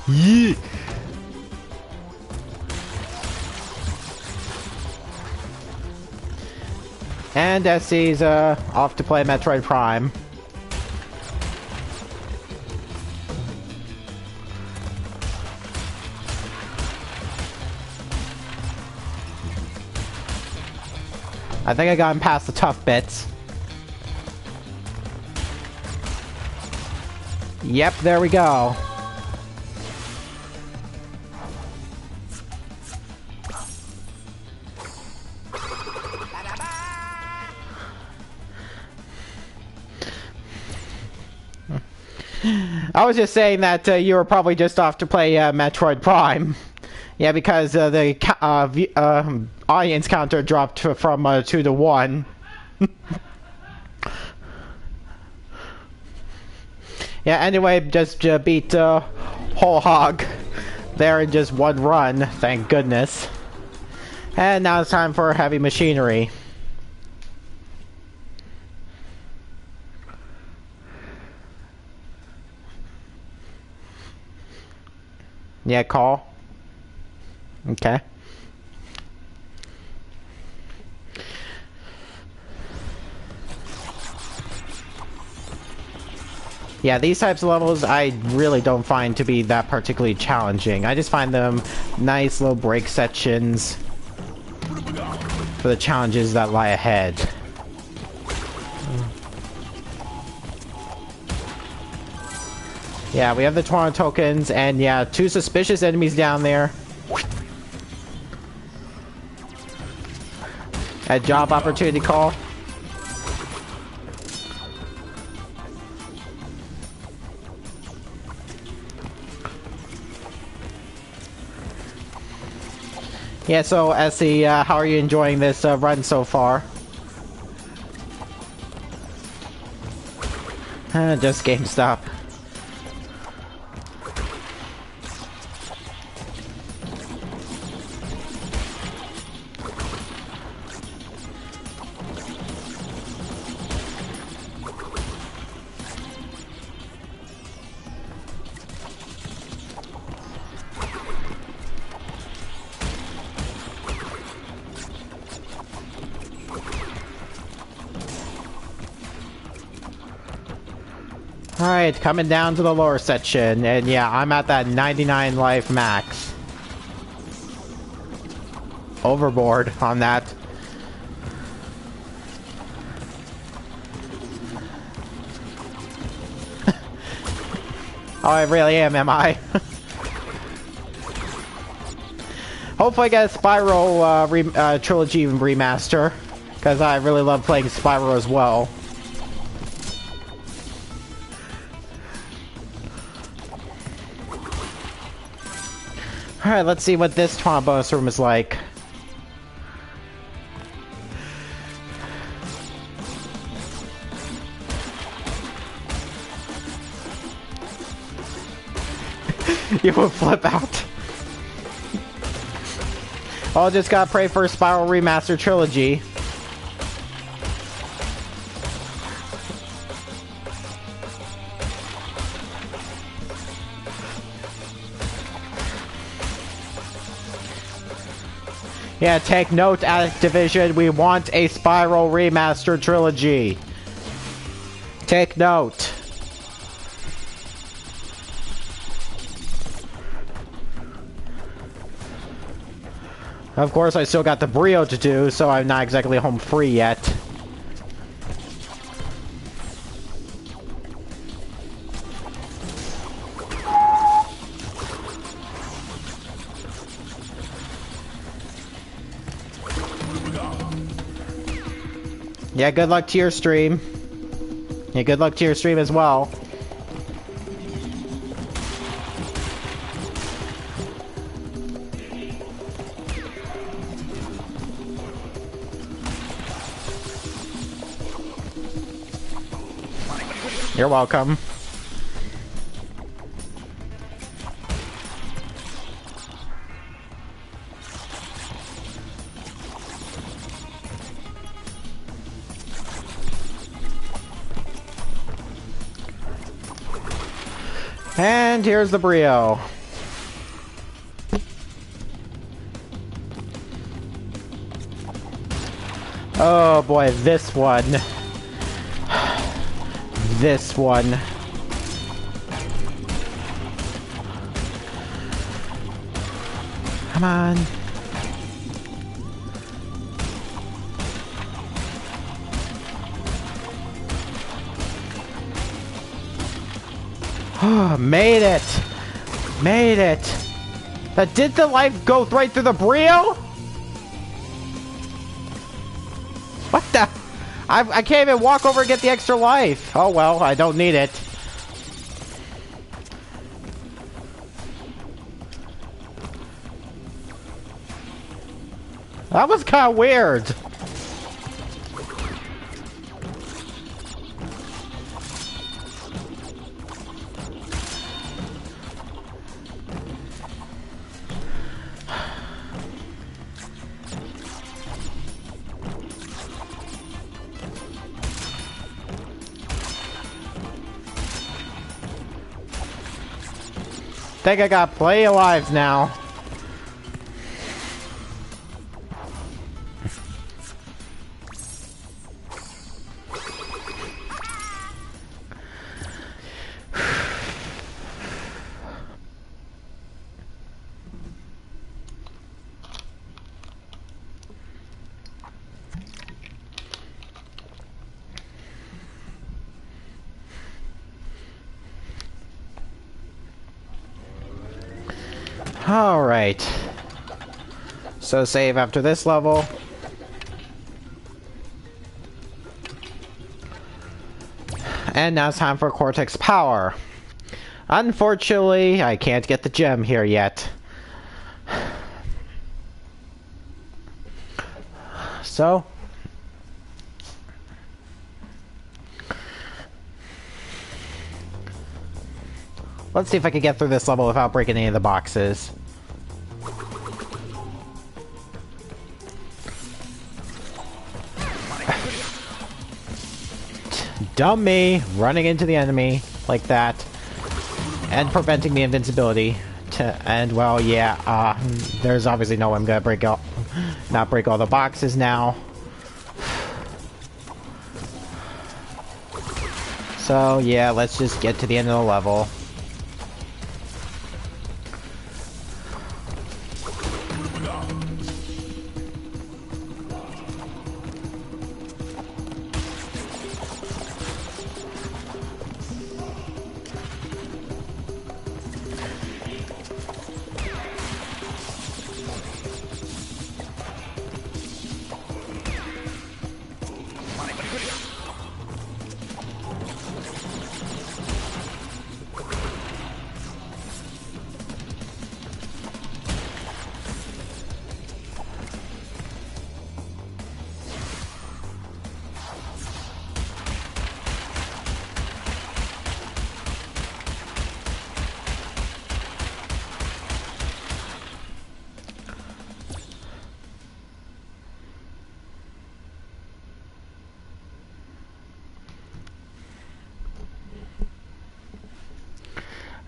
Yeet. And Essie's off to play Metroid Prime. I think I got him past the tough bits. Yep, there we go. I was just saying that you were probably just off to play Metroid Prime. Yeah, because the audience counter dropped from 2 to 1. Yeah, anyway, just beat Whole Hog there in just one run, thank goodness. And now it's time for Heavy Machinery. Yeah, call. Okay. Yeah, these types of levels I really don't find to be that particularly challenging. I just find them nice little break sections for the challenges that lie ahead. Yeah, we have the Twana tokens, and yeah, 2 suspicious enemies down there. A job opportunity call. Yeah, so Essie, how are you enjoying this run so far? Just GameStop. Alright, coming down to the lower section, and yeah, I'm at that 99 life max. Overboard on that. Oh, I really am I? Hopefully I get a Spyro Trilogy remaster, because I really love playing Spyro as well. Alright, let's see what this Twana bonus room is like. You will flip out. Oh, just gotta pray for Spyro Remaster Trilogy. Yeah, take note, Activision, we want a Spyro Remaster Trilogy. Take note. Of course, I still got the Brio to do, so I'm not exactly home free yet. Yeah, good luck to your stream. Yeah, good luck to your stream as well. You're welcome. And here's the Brio. Oh boy, this one. This one. Come on. Oh, made it! Made it! That did the life go right through the Brio? What the? I can't even walk over and get the extra life. Oh well, I don't need it. That was kind of weird. Think I got plenty of lives now. Alright. So save after this level. And now it's time for Cortex Power. Unfortunately, I can't get the gem here yet. So... let's see if I can get through this level without breaking any of the boxes. Dumb me, running into the enemy like that. And preventing the invincibility. And well, yeah, there's obviously no way I'm gonna not break all the boxes now. So yeah, let's just get to the end of the level.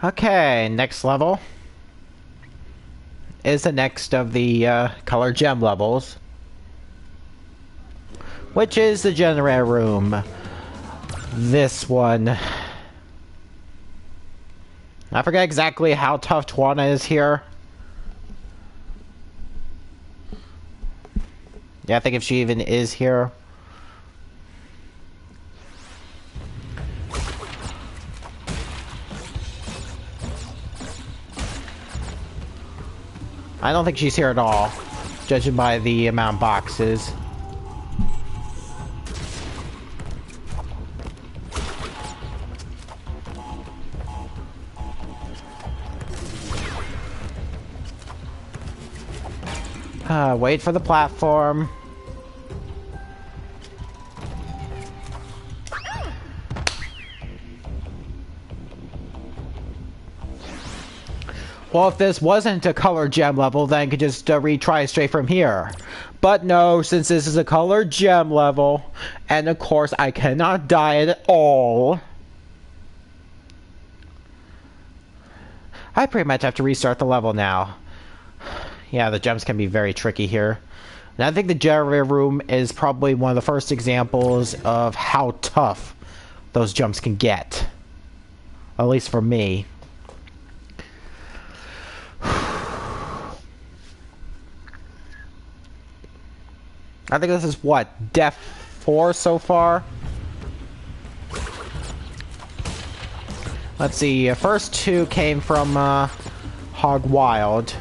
Okay, next level is the next of the color gem levels, which is the generator room. This one. I forget exactly how tough Twana is here. Yeah, I think if she even is here. I don't think she's here at all, judging by the amount of boxes. Wait for the platform. Well, if this wasn't a color gem level, then I could just retry straight from here. But no, since this is a color gem level, and of course I cannot die at all, I pretty much have to restart the level now. Yeah, the gems can be very tricky here. And I think the generator room is probably one of the first examples of how tough those jumps can get. At least for me. I think this is what, Death 4 so far? Let's see, first two came from Hog Wild.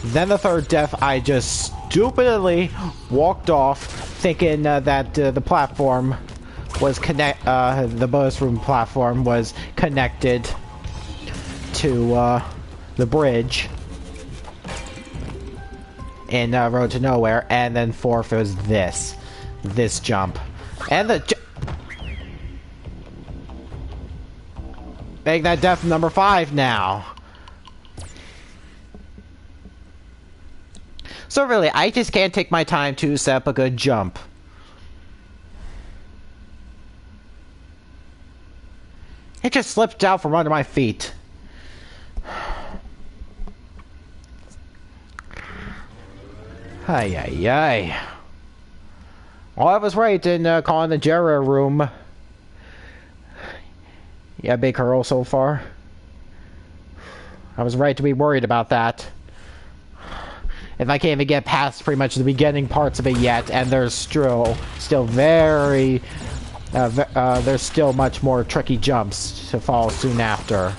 Then the third death, I just stupidly walked off thinking that the platform was the bonus room platform was connected to the bridge in Road to Nowhere, and then fourth was this jump, and make that death number 5 now. So really, I just can't take my time to set up a good jump. It just slipped out from under my feet. Ay, ay, ay. Well, I was right in calling the generator room. Yeah, big hurl so far. I was right to be worried about that. If I can't even get past pretty much the beginning parts of it yet, and there's still very... there's still much more tricky jumps to follow soon after.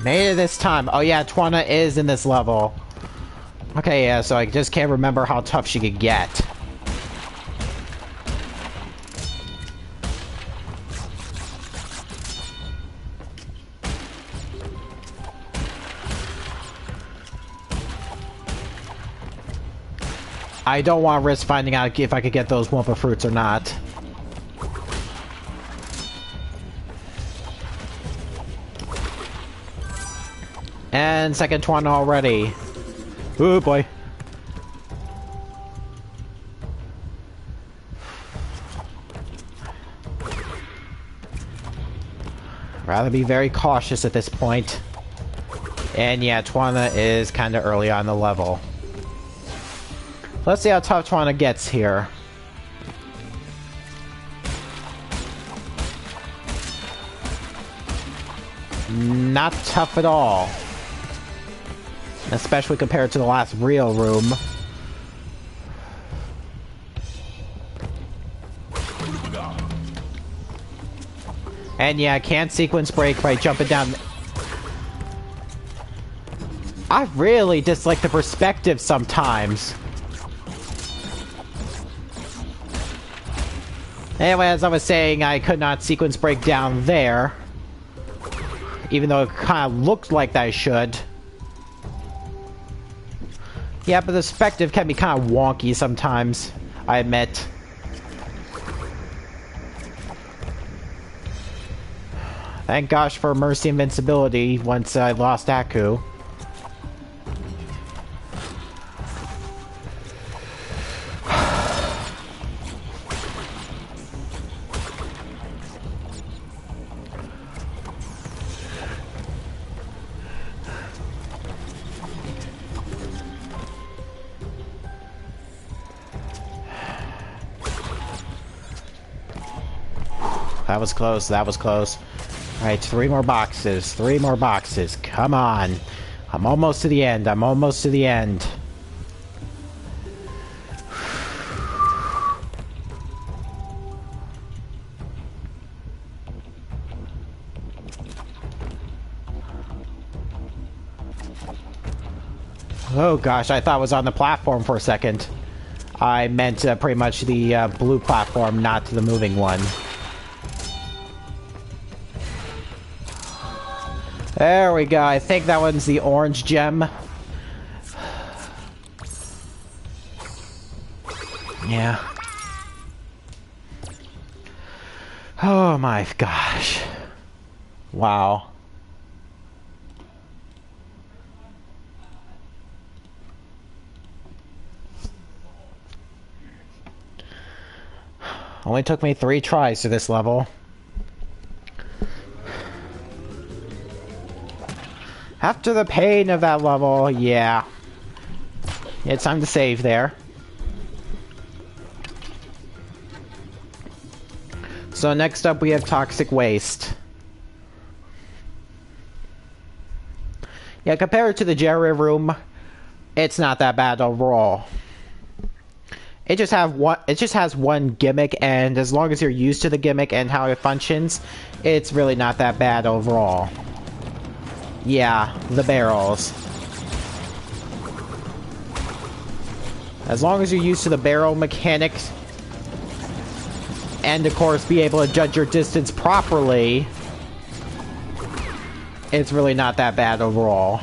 Made it this time. Oh yeah, Twana is in this level. Okay, yeah, so I just can't remember how tough she could get. I don't want to risk finding out if I could get those Wumpa fruits or not. And second Twana already. Oh boy. Rather be very cautious at this point. And yeah, Twana is kind of early on the level. Let's see how tough Twana gets here. Not tough at all. Especially compared to the last real room. And yeah, I can't sequence break by jumping down. I really dislike the perspective sometimes. Anyway, as I was saying, I could not sequence break down there. Even though it kind of looked like I should. Yeah, but the perspective can be kind of wonky sometimes, I admit. Thank gosh for Mercy Invincibility once I lost Aku. That was close, that was close. Alright, 3 more boxes, 3 more boxes. Come on. I'm almost to the end, I'm almost to the end. Oh gosh, I thought I was on the platform for a second. I meant pretty much the blue platform, not the moving one. There we go. I think that one's the orange gem. Yeah. Oh my gosh. Wow. Only took me 3 tries to this level. After the pain of that level, yeah. It's time to save there. So next up we have toxic waste. Yeah, compared to the Jerry room, it's not that bad overall. It just has one gimmick, and as long as you're used to the gimmick and how it functions, it's really not that bad overall. Yeah, the barrels. As long as you're used to the barrel mechanics, and of course be able to judge your distance properly, it's really not that bad overall.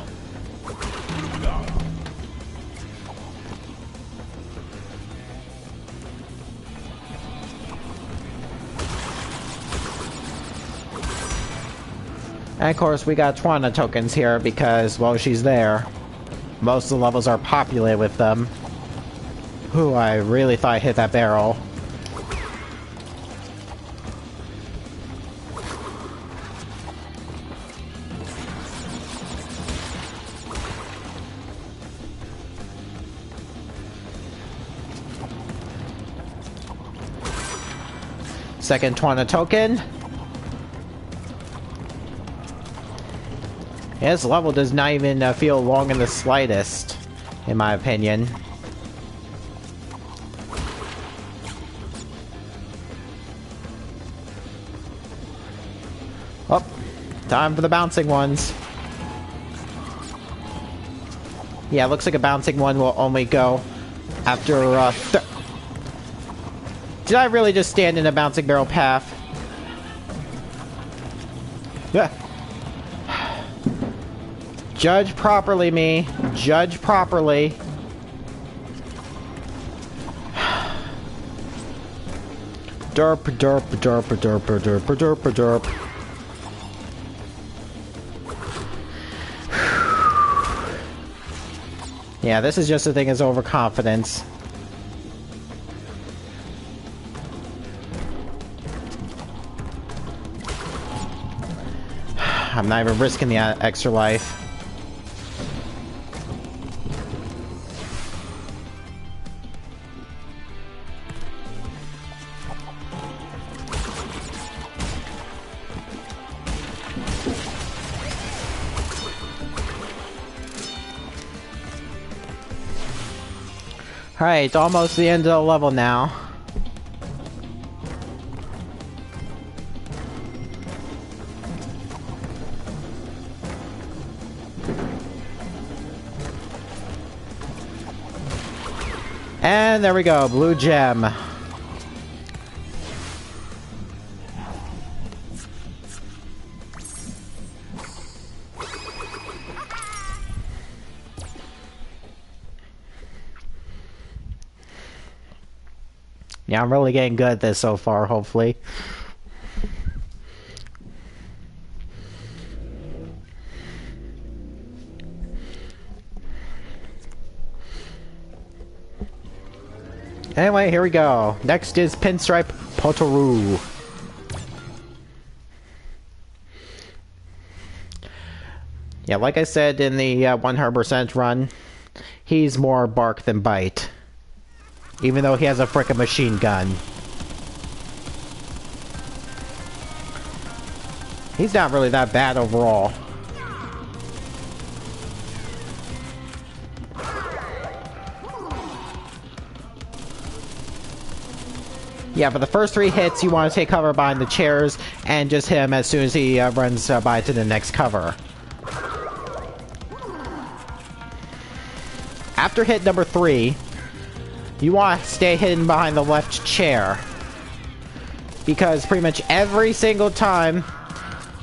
And of course we got Twana tokens here because, well, she's there. Most of the levels are populated with them. Ooh, I really thought I hit that barrel. Second Twana token. Yeah, this level does not even feel long in the slightest, in my opinion. Oh, time for the bouncing ones. Yeah, looks like a bouncing one will only go after, Did I really just stand in a bouncing barrel path? Yeah. Judge properly, me. Judge properly. Derp, derp, derp, derp, derp, derp, derp. Yeah, this is just the thing as overconfidence. I'm not even risking the extra life. Alright, almost the end of the level now. And there we go, blue gem. Yeah, I'm really getting good at this so far, hopefully. Anyway, here we go. Next is Pinstripe Potoroo. Yeah, like I said in the 100% run, he's more bark than bite. Even though he has a frickin' machine gun. He's not really that bad overall. Yeah, for the first 3 hits, you want to take cover behind the chairs and just hit him as soon as he runs by to the next cover. After hit number 3, you want to stay hidden behind the left chair. Because pretty much every single time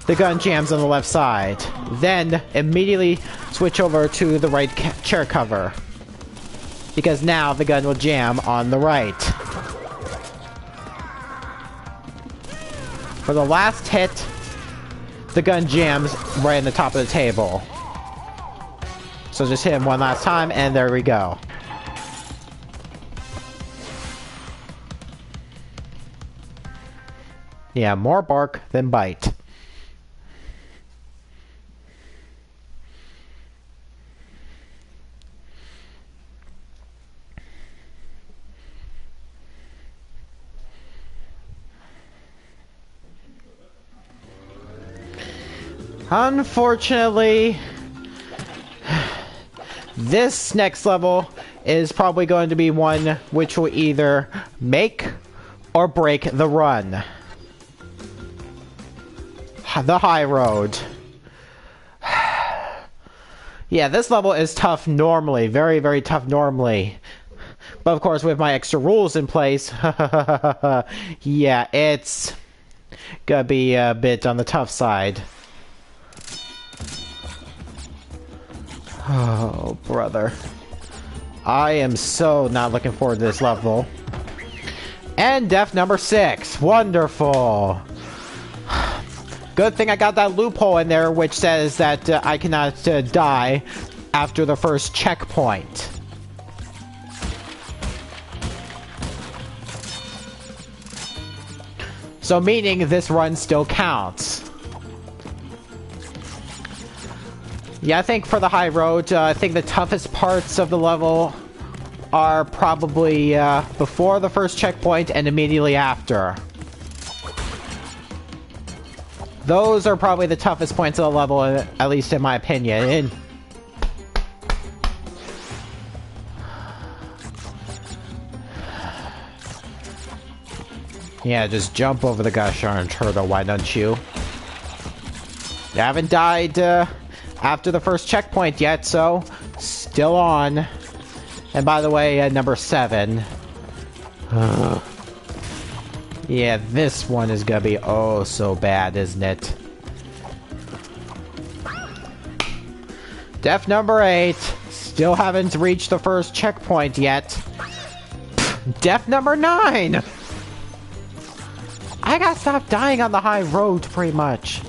the gun jams on the left side. Then immediately switch over to the right chair cover, because now the gun will jam on the right. For the last hit, the gun jams right on the top of the table. So just hit him one last time, and there we go. Yeah, more bark than bite. Unfortunately, this next level is probably going to be one which will either make or break the run. The high road. Yeah, this level is tough normally. Very, very tough normally. But of course, with my extra rules in place, yeah, it's gonna be a bit on the tough side. Oh, brother. I am so not looking forward to this level. And death number 6. Wonderful. Good thing I got that loophole in there which says that I cannot die after the first checkpoint. So meaning this run still counts. Yeah, I think for the high road, I think the toughest parts of the level are probably before the first checkpoint and immediately after. Those are probably the toughest points of the level, at least in my opinion. Yeah, just jump over the gosh darn turtle, why don't you? You haven't died after the first checkpoint yet, so still on. And by the way, number 7. Yeah, this one is gonna be oh so bad, isn't it? Death number 8. Still haven't reached the first checkpoint yet. Death number 9! I gotta stop dying on the high road, pretty much.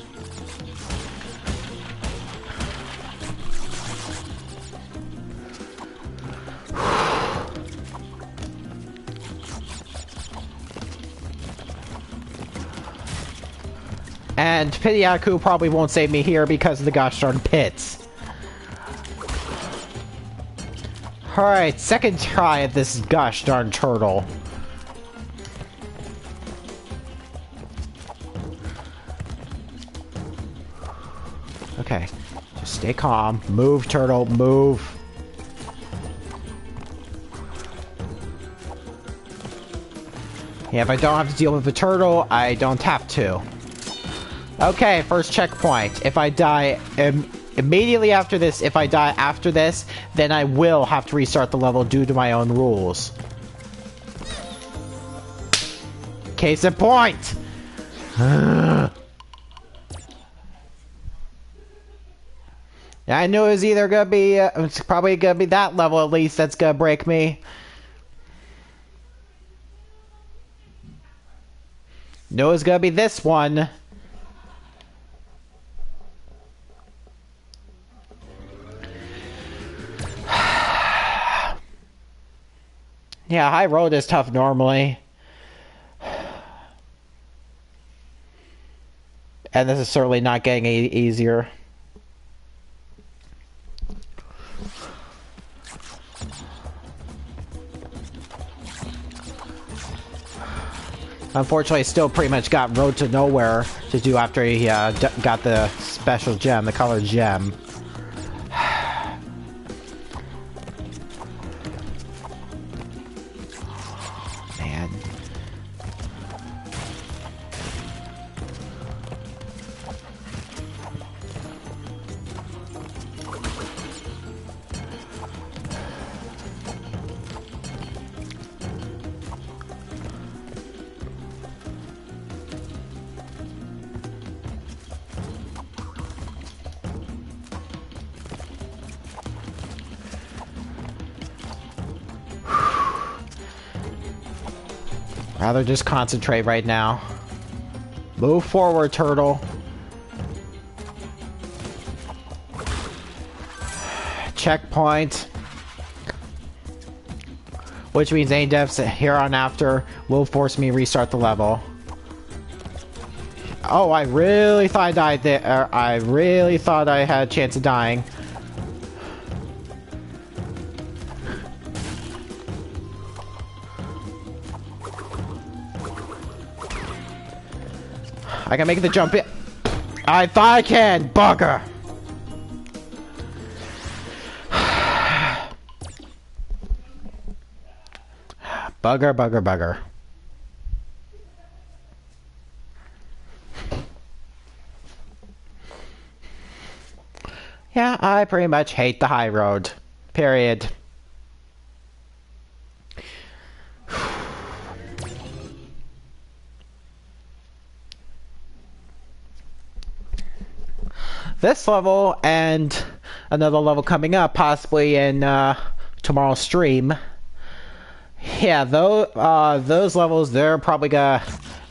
And Pidyaku probably won't save me here because of the gosh darn pits. Alright, second try at this gosh darn turtle. Okay, just stay calm. Move, turtle, move. Yeah, if I don't have to deal with the turtle, I don't have to. Okay, first checkpoint. If I die immediately after this, if I die after this, then I will have to restart the level due to my own rules. Case in point! Yeah, I knew it was either gonna be, it's probably gonna be that level at least that's gonna break me. No, it's gonna be this one. Yeah, high road is tough normally. And this is certainly not getting easier. Unfortunately, still pretty much got road to nowhere to do after he got the special gem, the colored gem. Man. Rather just concentrate right now. Move forward, turtle. Checkpoint. Which means any deaths here on after will force me to restart the level. Oh, I really thought I died there. I really thought I had a chance of dying. I can make the jump in. I thought I can, bugger. Bugger, bugger, bugger. Yeah, I pretty much hate the high road. Period. This level and another level coming up, possibly in tomorrow's stream. Yeah, those levels, they're probably gonna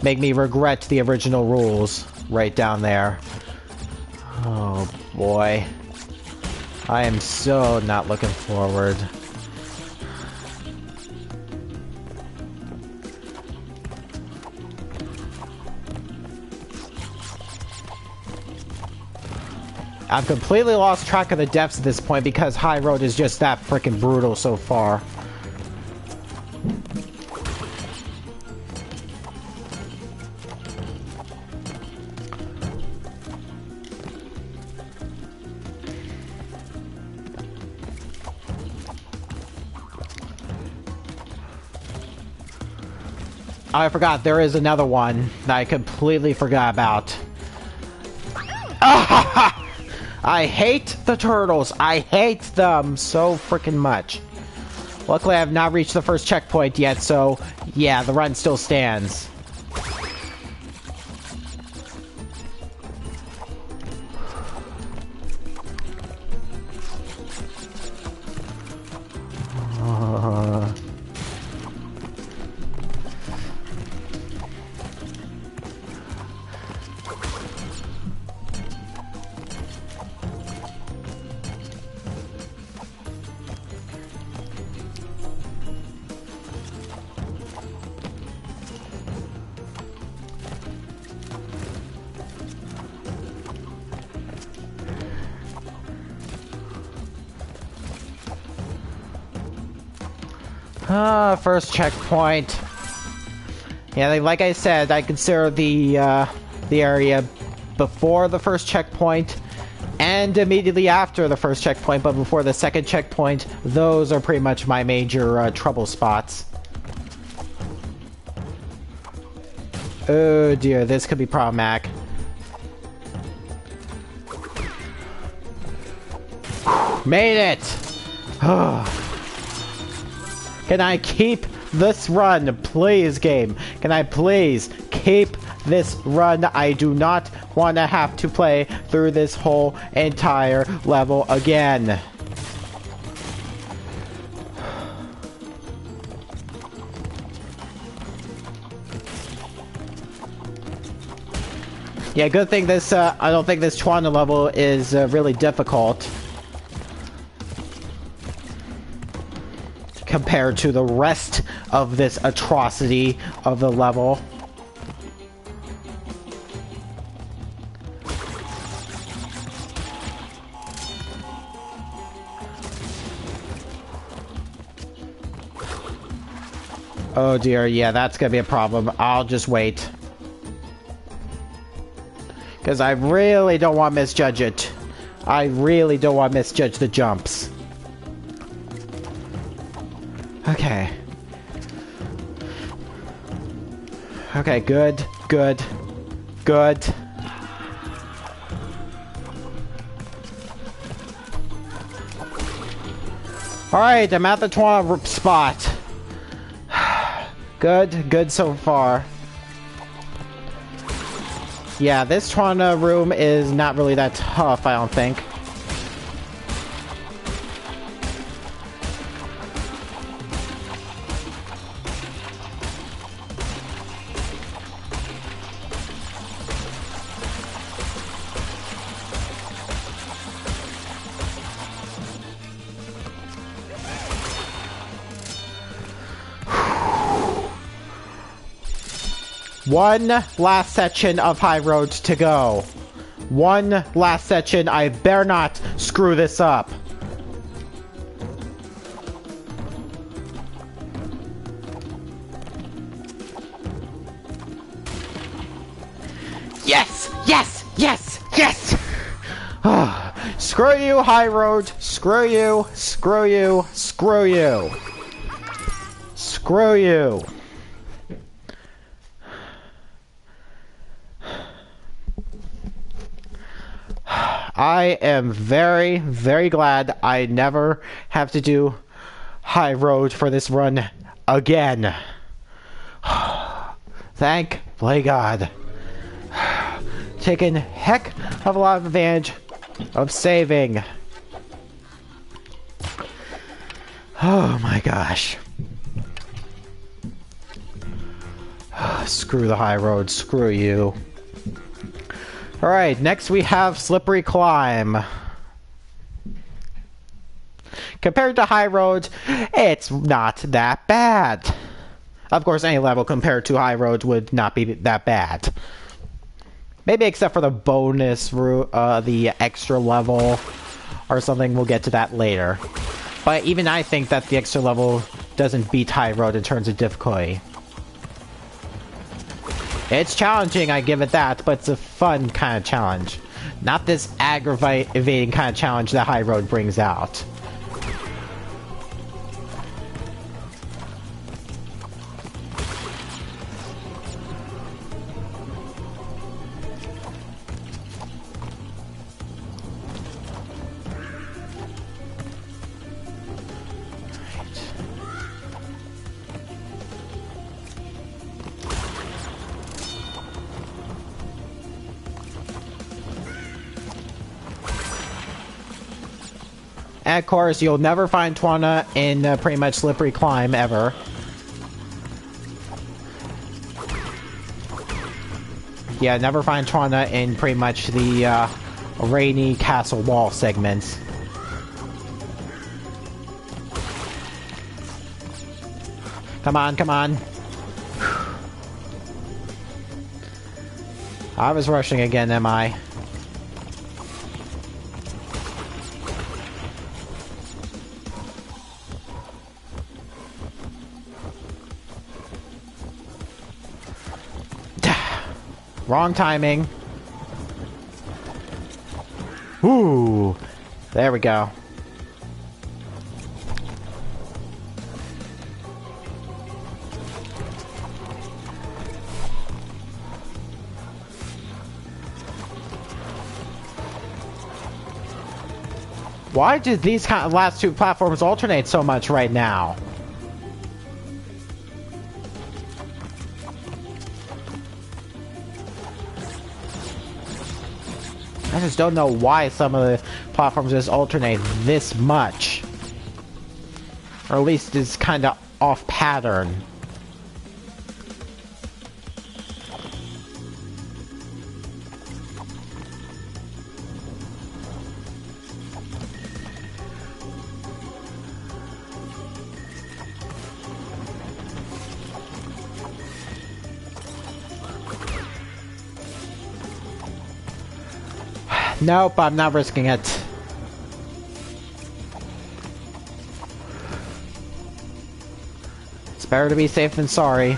make me regret the original rules right down there. Oh boy. I am so not looking forward. I've completely lost track of the depths at this point because High Road is just that freaking brutal so far. I forgot, there is another one that I completely forgot about. I hate the turtles. I hate them so freaking much. Luckily, I have not reached the first checkpoint yet, so yeah, the run still stands. First checkpoint. Yeah, like I said, I consider the area before the first checkpoint and immediately after the first checkpoint, but before the second checkpoint, those are pretty much my major trouble spots. Oh dear, this could be problematic. Made it! Can I keep this run, please, game? Can I please keep this run? I do not want to have to play through this whole entire level again. Yeah, good thing this, I don't think this Twana level is really difficult compared to the rest of this atrocity of the level. Oh dear, yeah, that's gonna be a problem. I'll just wait. Because I really don't want to misjudge it. I really don't want to misjudge the jumps. Okay. Okay, good, good, good. Alright, I'm at the Twana spot. Good, good so far. Yeah, this Twana room is not really that tough, I don't think. One last section of high road to go. One last section. I better not screw this up. Yes! Yes! Yes! Yes! Screw you, high road. Screw you. Screw you. Screw you. Screw you. I am very, very glad I never have to do high road for this run again. Thank play God. Taking heck of a lot of advantage of saving. Oh my gosh. Screw the high road, screw you. Alright, next we have Slippery Climb. Compared to high roads, it's not that bad. Of course, any level compared to high roads would not be that bad. Maybe except for the bonus route, the extra level or something. We'll get to that later. But even I think that the extra level doesn't beat high road in terms of difficulty. It's challenging, I give it that, but it's a fun kind of challenge. Not this aggravating kind of challenge that high road brings out. And of course, you'll never find Twana in pretty much Slippery Climb ever. Yeah, never find Twana in pretty much the rainy castle wall segments. Come on, come on. I was rushing again, am I? Wrong timing. Ooh, there we go. Why did these last two platforms alternate so much right now? I just don't know why some of the platforms just alternate this much. Or at least it's kind of off pattern. Nope, I'm not risking it. It's better to be safe than sorry.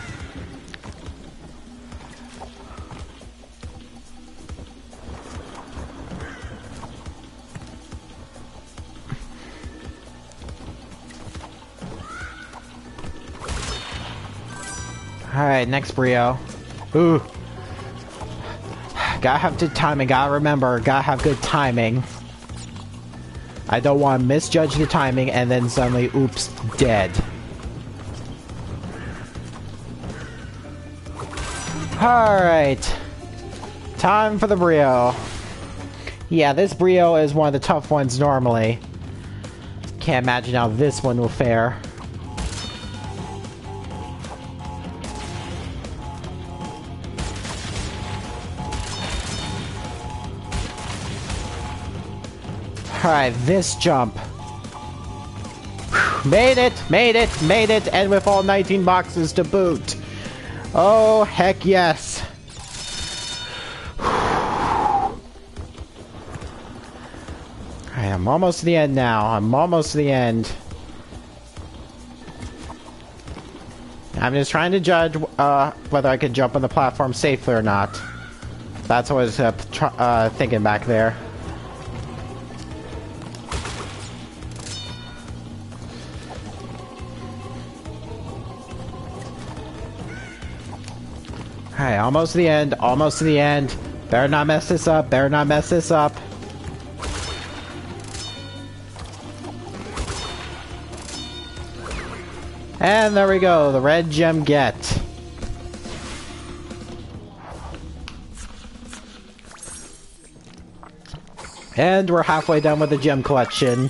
Alright, next Brio. Ooh. Gotta have good timing, gotta remember, gotta have good timing. I don't want to misjudge the timing and then suddenly, oops, dead. Alright. Time for the Brio. Yeah, this Brio is one of the tough ones normally. Can't imagine how this one will fare. Alright, this jump. Made it, and with all 19 boxes to boot. Oh, heck yes. Alright, I'm almost to the end now. I'm almost to the end. I'm just trying to judge whether I can jump on the platform safely or not. That's what I was thinking back there. Alright, almost to the end, almost to the end. Better not mess this up, better not mess this up. And there we go, the red gem get. And we're halfway done with the gem collection.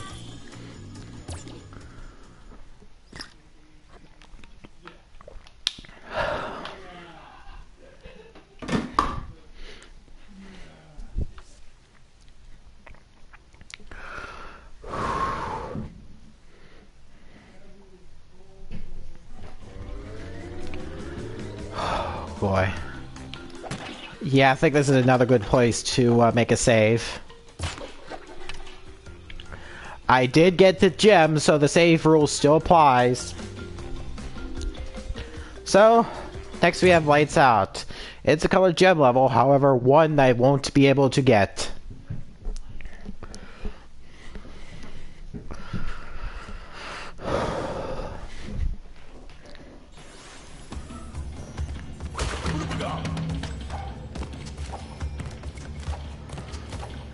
Boy. Yeah, I think this is another good place to make a save. I did get the gem, so the save rule still applies. So, next we have Lights Out. It's a colored gem level, however, one that I won't be able to get.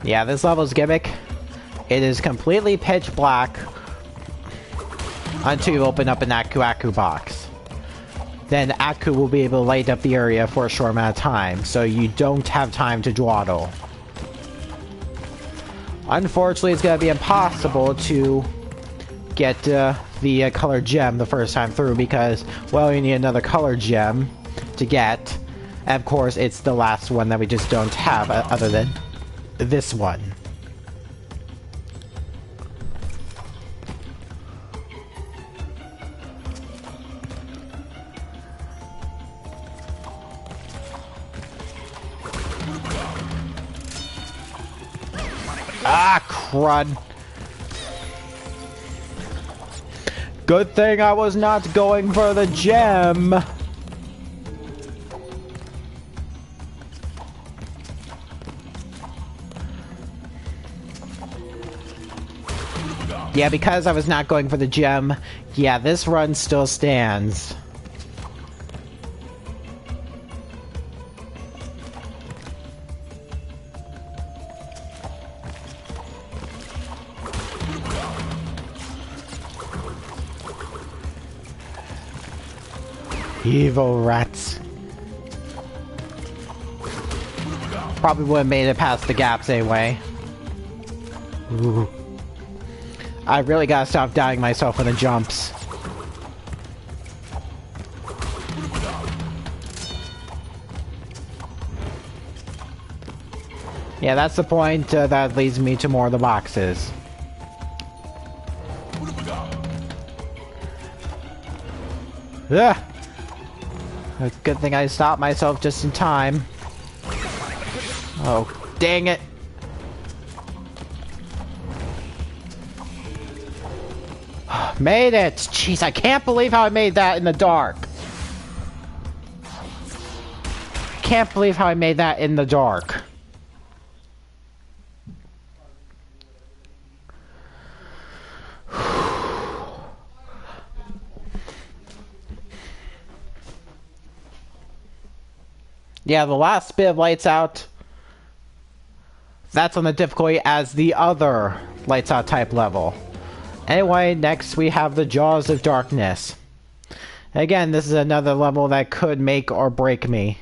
Yeah, this level's gimmick. It is completely pitch black until you open up an Aku Aku box. Then Aku will be able to light up the area for a short amount of time, so you don't have time to dawdle. Unfortunately, it's going to be impossible to get the colored gem the first time through because, well, you need another colored gem to get. And of course, it's the last one that we just don't have other than this one. Ah, crud. Good thing I was not going for the gem. Yeah, because I was not going for the gem, yeah, this run still stands. Evil rats. Probably would have made it past the gaps anyway. Ooh. I really gotta stop doubting myself on the jumps. Yeah, that's the point that leads me to more of the boxes. Ugh. A good thing I stopped myself just in time. Oh, dang it. Made it! Jeez, I can't believe how I made that in the dark. Can't believe how I made that in the dark. Yeah, the last bit of Lights Out, that's on the difficulty as the other Lights Out type level. Anyway, next we have the Jaws of Darkness. Again, this is another level that could make or break me.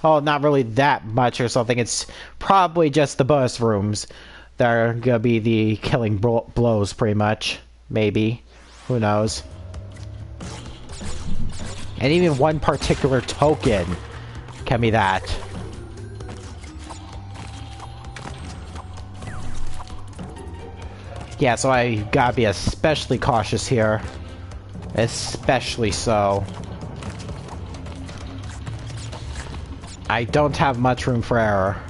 Oh, not really that much or something. It's probably just the bonus rooms that are gonna be the killing blows, pretty much. Maybe. Who knows? And even one particular token can be that. Yeah, so I gotta be especially cautious here. Especially so. I don't have much room for error.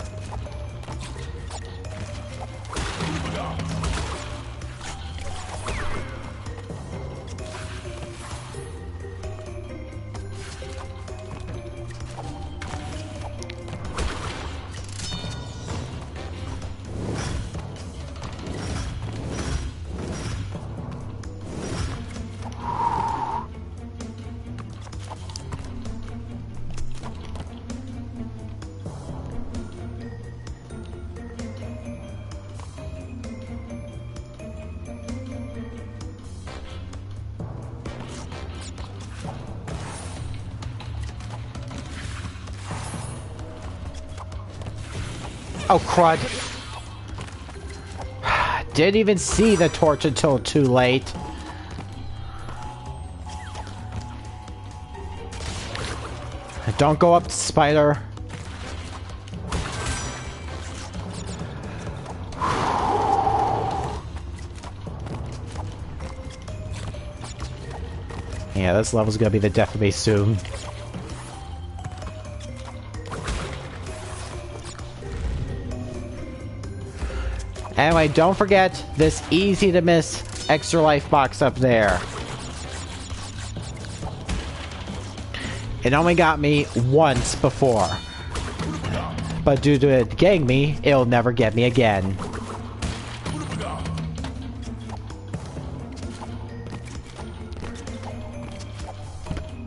Oh, crud. Didn't even see the torch until too late. Don't go up, spider. Yeah, this level's gonna be the death of me soon. Anyway, don't forget this easy to miss extra life box up there. It only got me once before. But due to it getting me, it'll never get me again.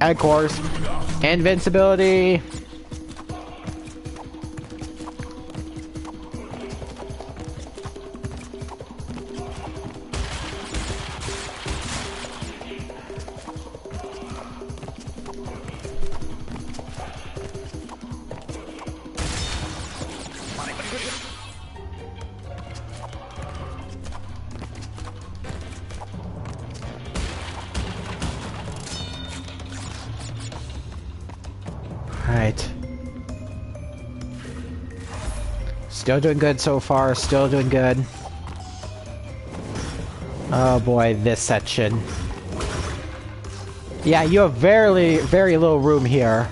And of course, invincibility. Alright. Still doing good so far, still doing good. Oh boy, this section. Yeah, you have very little room here.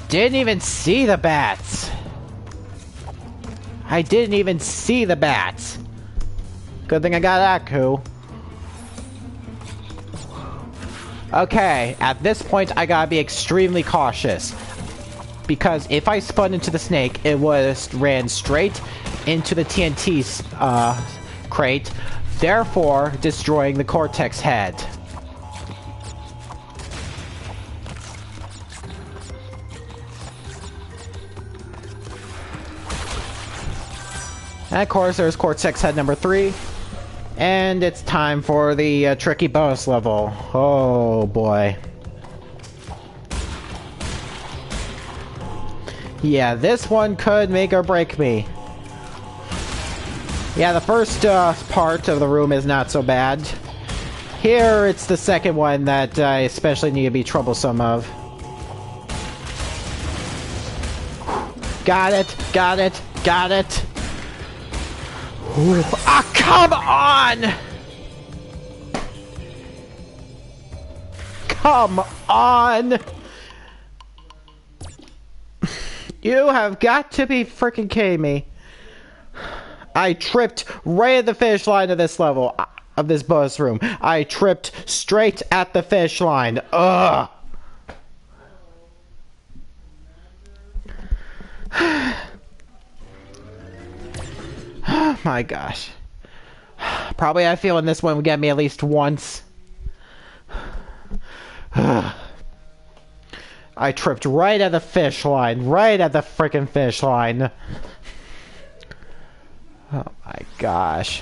Didn't even see the bats. I didn't even see the bats. Good thing I got Aku. Okay, at this point I gotta be extremely cautious. Because if I spun into the snake, it ran straight into the TNT crate, therefore destroying the Cortex head. And of course, there's Cortex head number 3. And it's time for the tricky bonus level. Oh boy. Yeah, this one could make or break me. Yeah, the first part of the room is not so bad. Here, it's the second one that I especially need to be troublesome of. Got it, got it, got it. Ooh. Ah, come on! Come on! You have got to be freaking kidding me. I tripped right at the finish line of this level, of this bonus room. I tripped straight at the finish line. Ugh! Oh my gosh. Probably I feel in this one would get me at least once. I tripped right at the finish line. Right at the freaking finish line. Oh my gosh.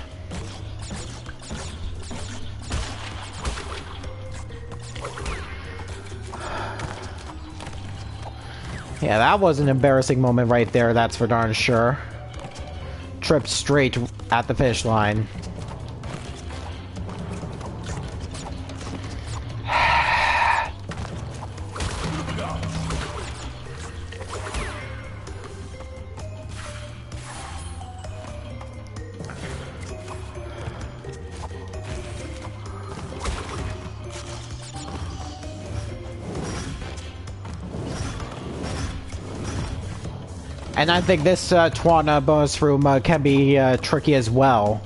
Yeah, that was an embarrassing moment right there, that's for darn sure. Tripped straight at the finish line. And I think this Twana bonus room can be tricky as well.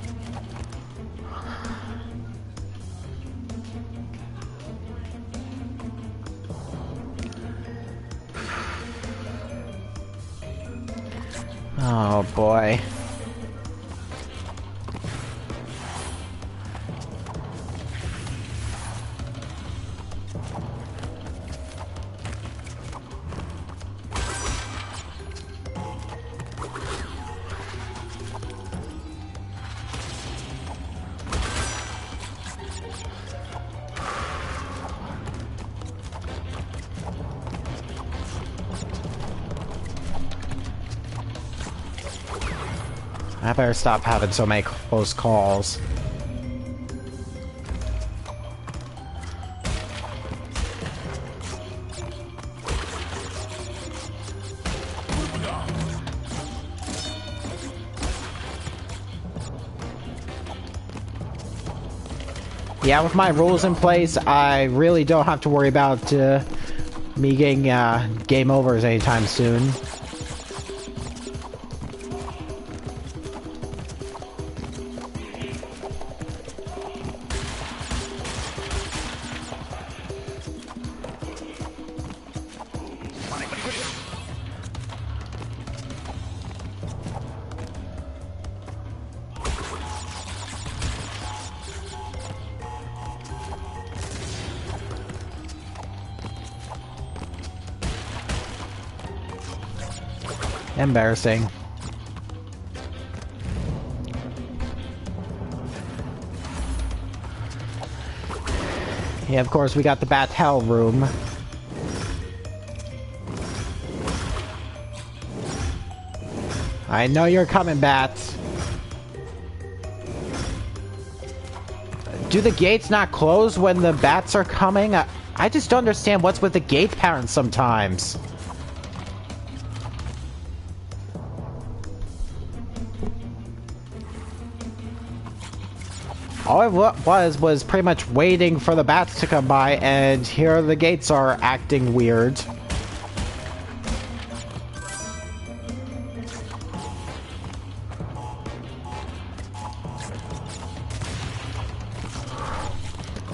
Oh boy. I better stop having so many close calls. Yeah, with my rules in place, I really don't have to worry about me getting game overs anytime soon. Embarrassing. Yeah, of course, we got the Bat Hell room. I know you're coming, Bats. Do the gates not close when the bats are coming? I just don't understand what's with the gate patterns sometimes. All it was pretty much waiting for the bats to come by, and here the gates are acting weird.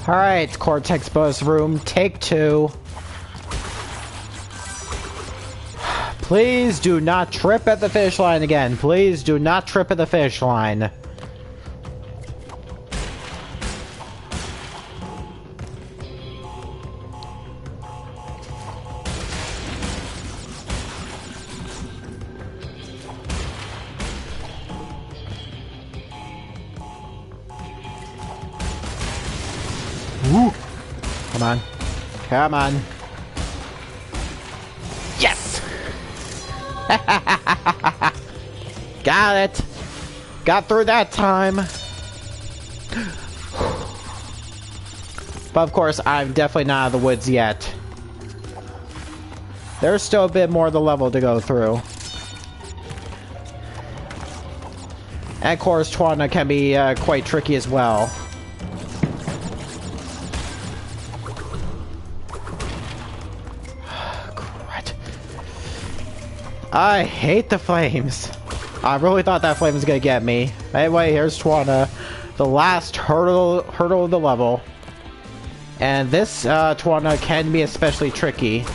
Alright, Cortex bonus room, take 2. Please do not trip at the finish line again. Please do not trip at the finish line. Woo. Come on. Come on. Yes! Got it! Got through that time! But of course, I'm definitely not out of the woods yet. There's still a bit more of the level to go through. And of course, Twana can be quite tricky as well. I hate the flames. I really thought that flame was gonna get me. Anyway, here's Twana, the last hurdle of the level. And this Twana can be especially tricky.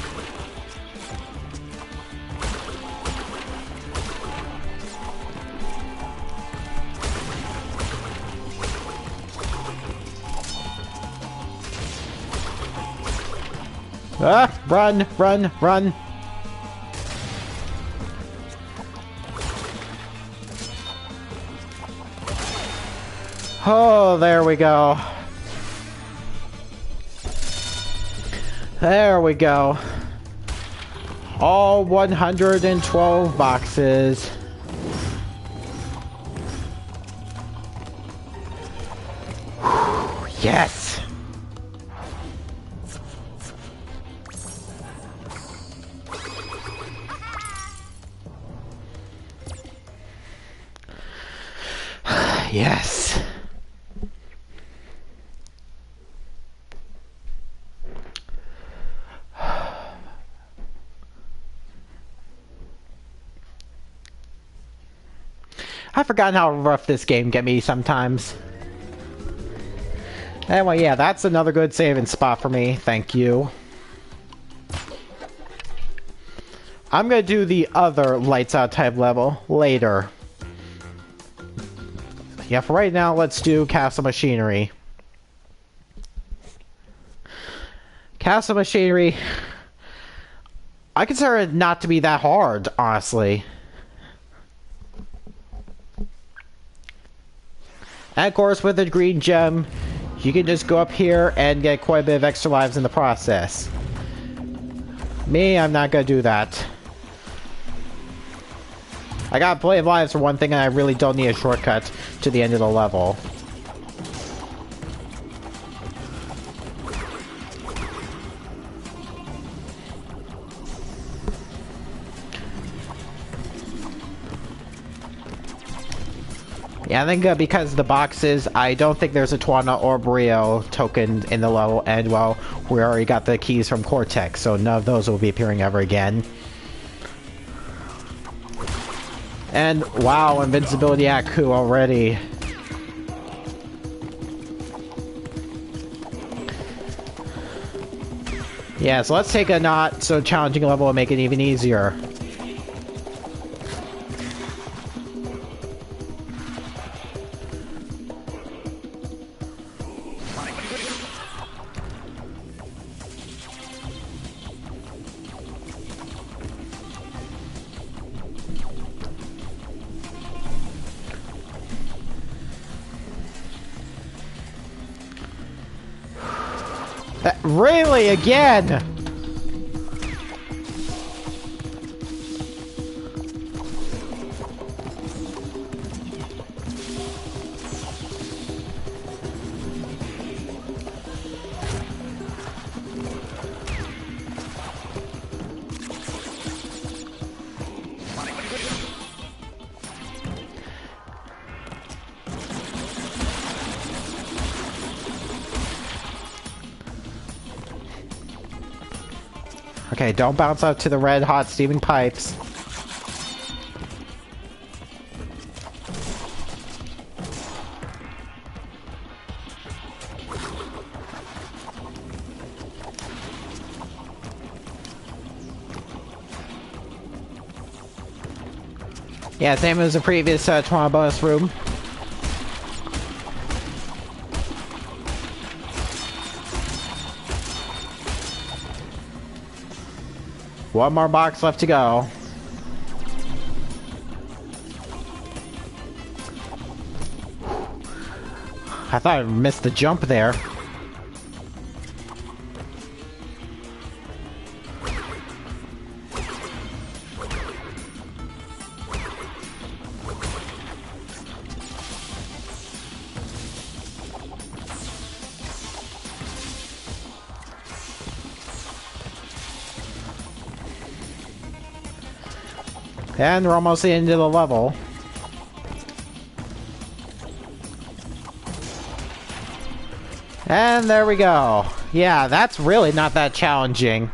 Ah! Run! Run! Run! Oh, there we go. There we go. All 112 boxes. Whew, yes! Yes! forgotten how rough this game can be sometimes. Anyway, yeah, that's another good saving spot for me. Thank you. I'm gonna do the other lights out type level later. Yeah, for right now, let's do Castle Machinery. Castle Machinery, I consider it not to be that hard, honestly. And of course, with the green gem, you can just go up here and get quite a bit of extra lives in the process. Me, I'm not gonna do that. I got plenty of lives for one thing, and I really don't need a shortcut to the end of the level. Yeah, I think because of the boxes, I don't think there's a Twana or Brio token in the level, and well, we already got the keys from Cortex, so none of those will be appearing ever again. And wow, invincibility Aku already. Yeah, so let's take a not so challenging level and make it even easier. Really? Again? Okay, don't bounce out to the red hot steaming pipes. Yeah, same as the previous Twana bonus room. One more box left to go. I thought I missed the jump there. And we're almost the end of the level. And there we go. Yeah, that's really not that challenging.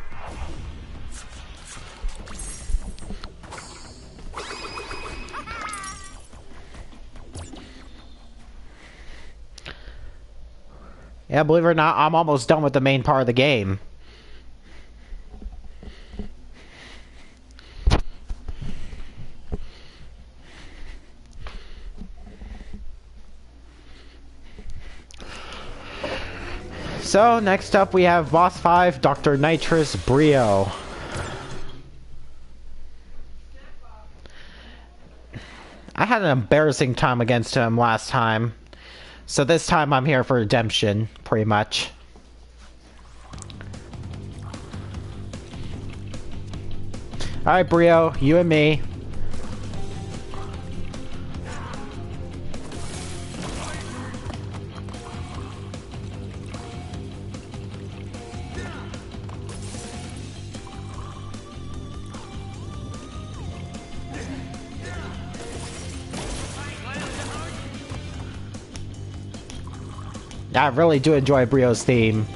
Yeah, believe it or not, I'm almost done with the main part of the game. So, next up we have Boss 5, Dr. Nitrous Brio. I had an embarrassing time against him last time. So this time I'm here for redemption, pretty much. Alright, Brio, you and me. I really do enjoy Brio's theme.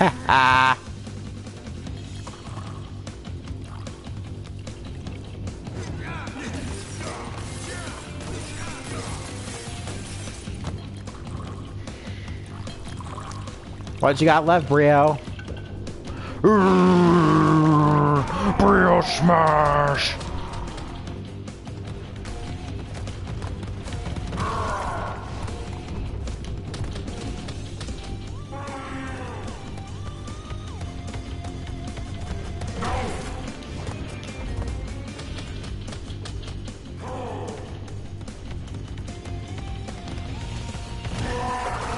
Ah. What you got left, Brio? Brio smash!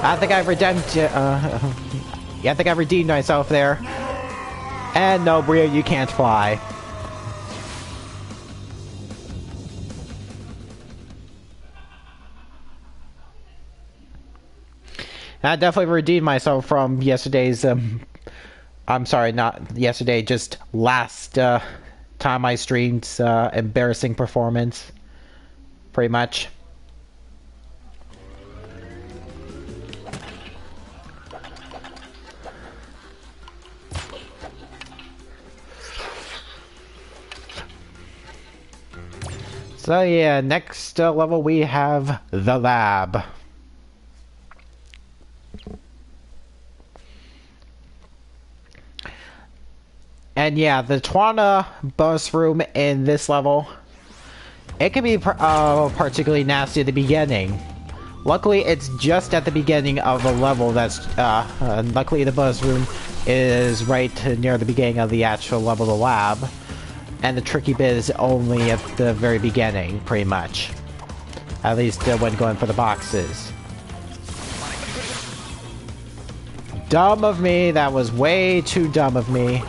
I think I've I think I've redeemed myself there. And no, Bria, you can't fly. I definitely redeemed myself from yesterday's, I'm sorry, not yesterday, just last time I streamed embarrassing performance. Pretty much. So yeah, next level we have the lab. And yeah, the Twana bonus room in this level, it can be particularly nasty at the beginning. Luckily, it's just at the beginning of a level that's, luckily the bonus room is right near the beginning of the actual level of the lab. And the tricky bit is only at the very beginning, pretty much. At least when going for the boxes. Dumb of me, that was way too dumb of me.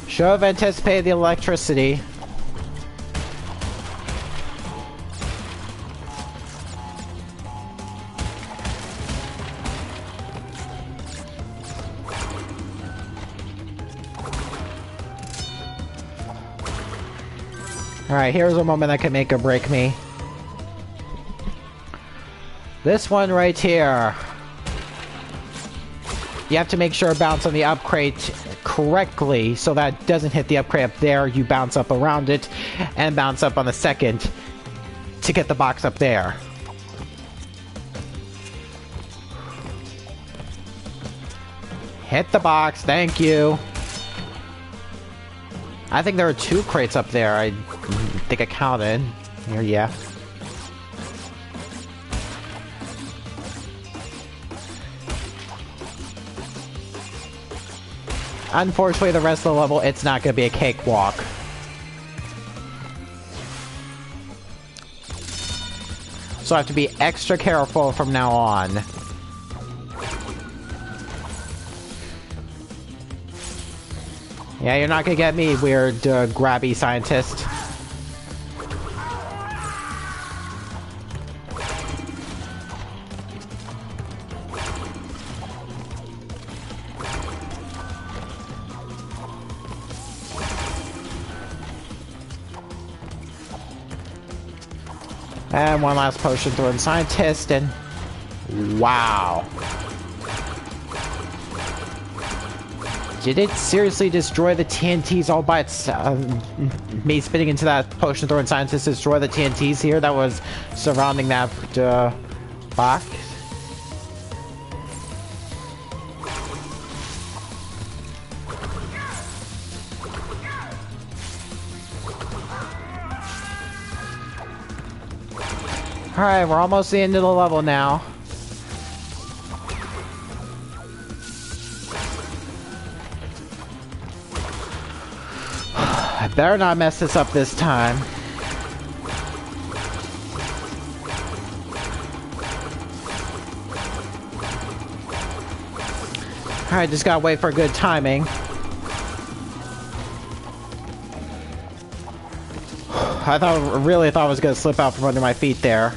Should have anticipated the electricity. Alright, here's a moment that can make or break me. This one right here. You have to make sure to bounce on the up crate correctly so that it doesn't hit the up crate up there. You bounce up around it and bounce up on the second to get the box up there. Hit the box, thank you. I think there are 2 crates up there. I think I counted. Here, yeah. Unfortunately, the rest of the level, it's not going to be a cakewalk. So I have to be extra careful from now on. Yeah, you're not going to get me, weird, grabby scientist. And one last potion throwing scientist, and wow. Did it seriously destroy the TNTs all by itself? Me spitting into that potion throwing scientist destroy the TNTs here that was surrounding that box? Alright, we're almost the end of the level now. I better not mess this up this time. Alright, just gotta wait for good timing. Really thought I was gonna slip out from under my feet there.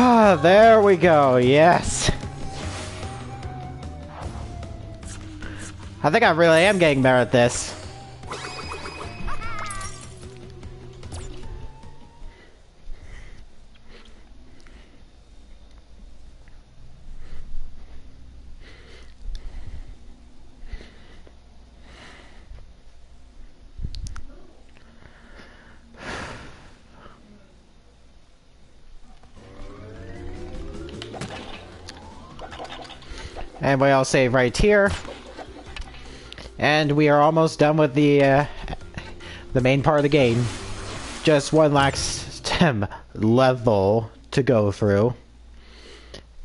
Ah, there we go, yes. I think I really am getting better at this. And we'll save right here. And we are almost done with the main part of the game. Just one last level to go through.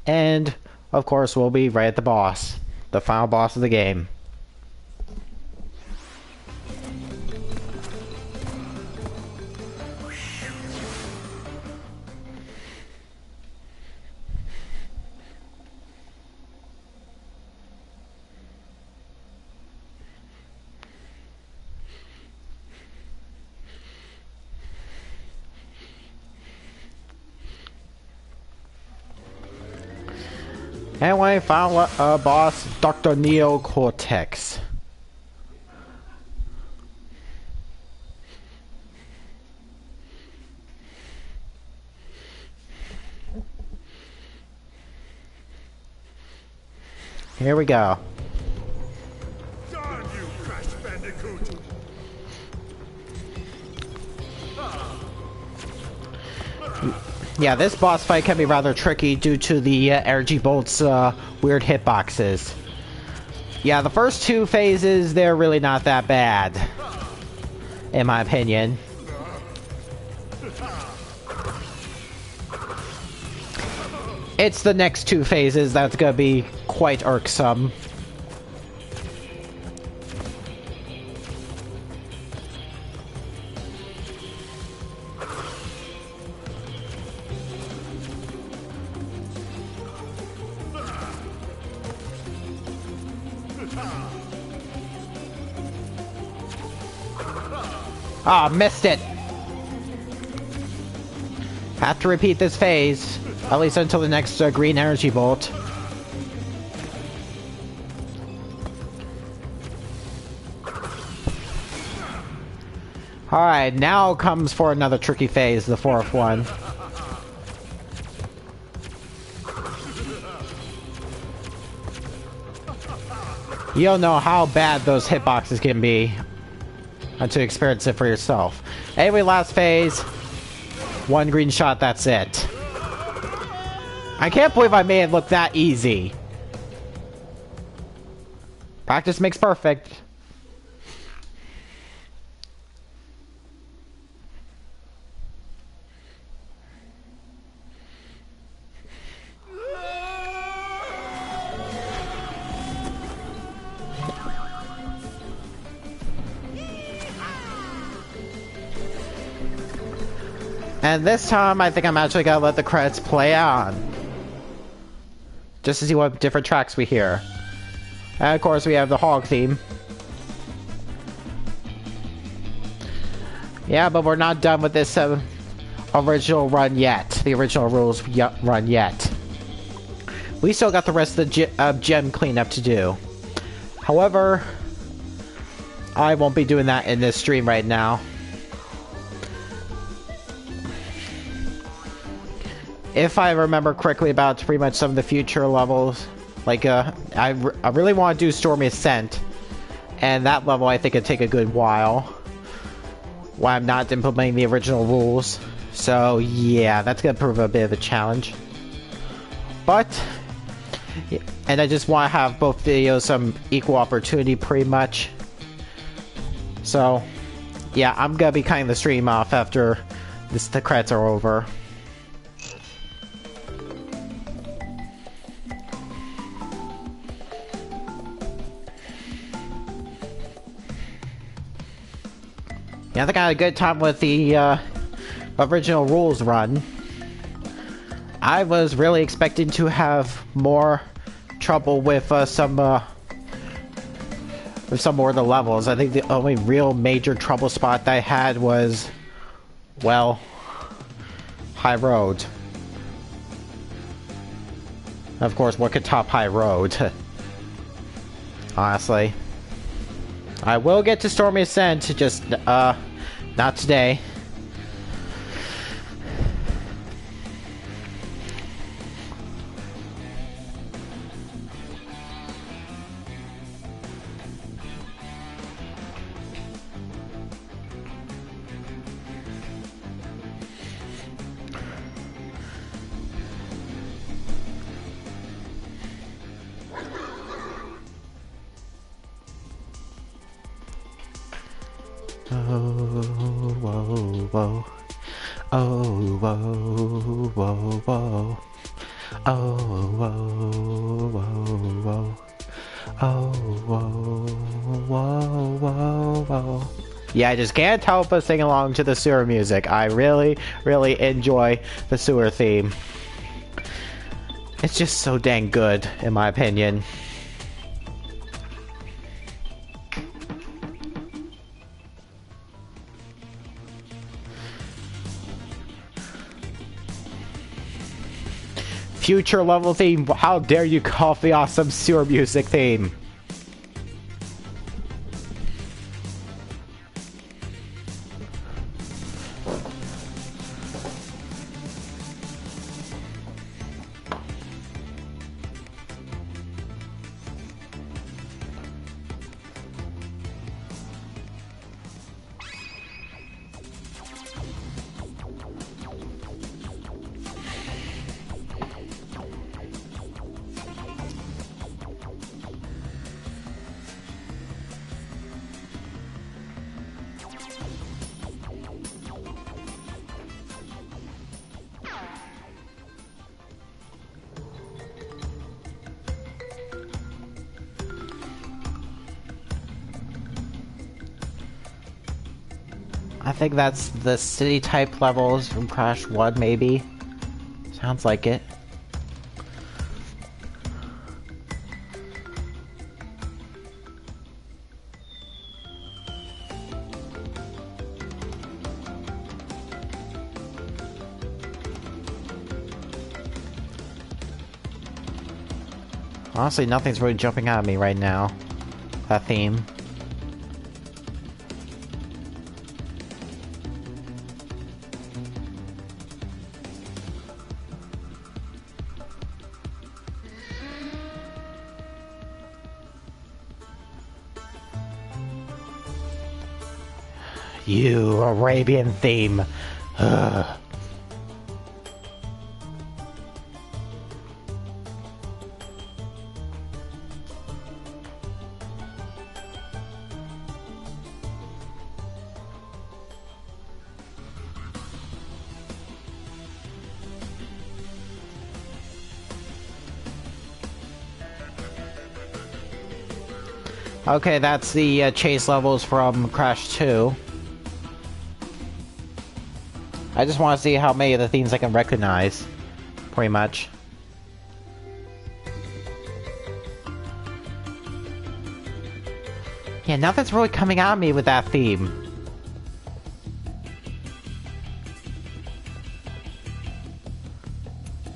And, of course, we'll be right at the boss. The final boss of the game. And when I found boss, Dr. Neo Cortex. Here we go. Darn you, Crash Bandicoot! Yeah, this boss fight can be rather tricky due to the energy bolts' weird hitboxes. Yeah, the first two phases, they're really not that bad, in my opinion. It's the next two phases that's gonna be quite irksome. Ah, missed it! Have to repeat this phase, at least until the next green energy bolt. Alright, now comes for another tricky phase, the fourth one. You don't know how bad those hitboxes can be until you experience it for yourself. Anyway, last phase. One green shot, that's it. I can't believe I made it look that easy. Practice makes perfect. And this time, I think I'm actually gonna let the credits play on. Just to see what different tracks we hear. And of course, we have the Hog theme. Yeah, but we're not done with this original run yet. The original rules run yet. We still got the rest of the gem cleanup to do. However, I won't be doing that in this stream right now. If I remember correctly about pretty much some of the future levels, like, I really want to do Stormy Ascent, and that level I think could take a good while, while I'm not implementing the original rules. So, yeah, that's gonna prove a bit of a challenge. But, and I just want to have both videos some equal opportunity, pretty much. So, yeah, I'm gonna be cutting the stream off after the credits are over. Yeah, I think I had a good time with the original rules run. I was really expecting to have more trouble with some more of the levels. I think the only real major trouble spot that I had was, well, High Road. Of course, what could top High Road? Honestly. I will get to Stormy Ascent, just, not today. whoa, whoa. Oh, whoa, whoa, whoa. Oh, whoa, whoa, whoa. Oh, whoa, whoa, whoa, whoa. Yeah, I just can't help but sing along to the sewer music. I really, really enjoy the sewer theme. It's just so dang good, in my opinion. Future level theme, how dare you call the awesome sewer music theme? I think that's the city type levels from Crash 1, maybe. Sounds like it. Honestly, nothing's really jumping out at me right now. That theme. You Arabian theme. Ugh. Okay, that's the chase levels from Crash 2. I just want to see how many of the themes I can recognize, pretty much. Yeah, nothing's really coming at me with that theme.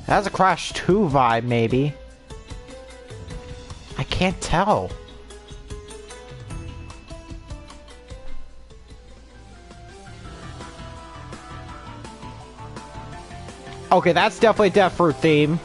That's a Crash 2 vibe, maybe. I can't tell. Okay, that's definitely Death Fruit theme.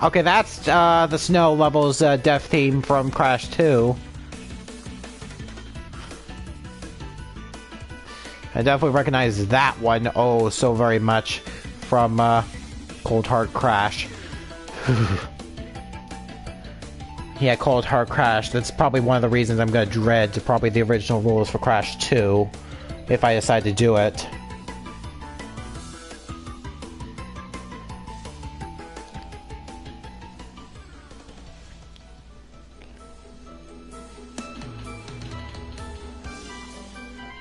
Okay, that's the snow levels death theme from Crash 2. I definitely recognize that one, oh, so very much, from Cold Heart Crash. Yeah, Cold Heart Crash, that's probably one of the reasons I'm gonna dread probably the original rules for Crash 2, if I decide to do it.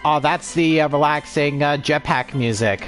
Oh, that's the relaxing jetpack music.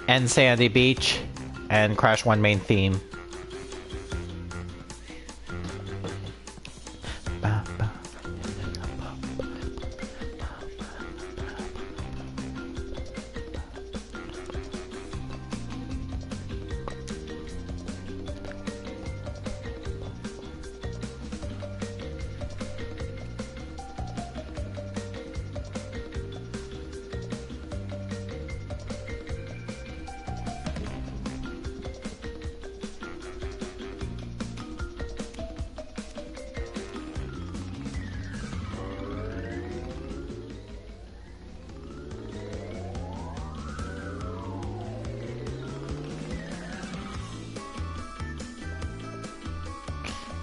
and Sandy Beach, and Crash 1 main theme.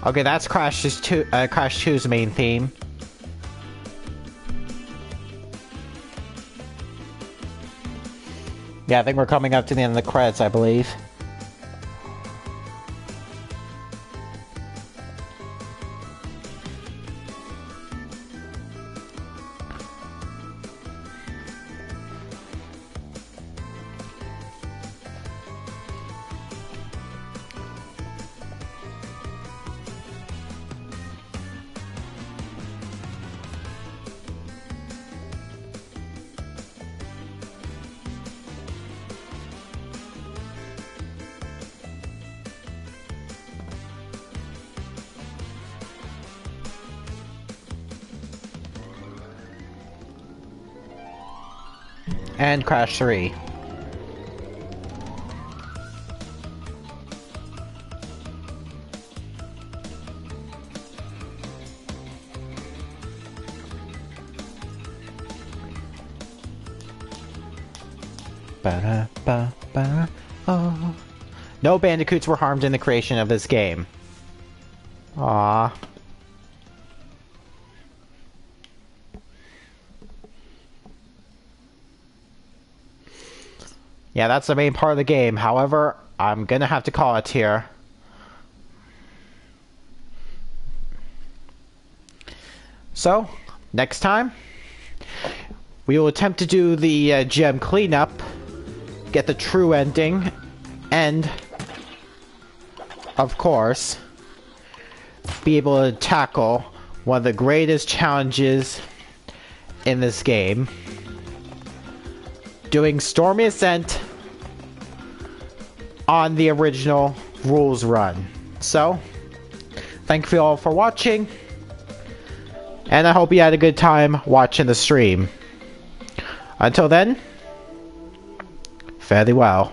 Okay, that's Crash 2's main theme. Yeah, I think we're coming up to the end of the credits, I believe. And Crash 3. Ba-da-ba-ba. Oh. No bandicoots were harmed in the creation of this game. Aww. Yeah, that's the main part of the game. However, I'm gonna have to call it here. So, next time, we will attempt to do the gem cleanup, get the true ending, and, of course, be able to tackle one of the greatest challenges in this game. Doing Stormy Ascent on the original rules run. So, thank you all for watching, and I hope you had a good time watching the stream. Until then, fare thee well.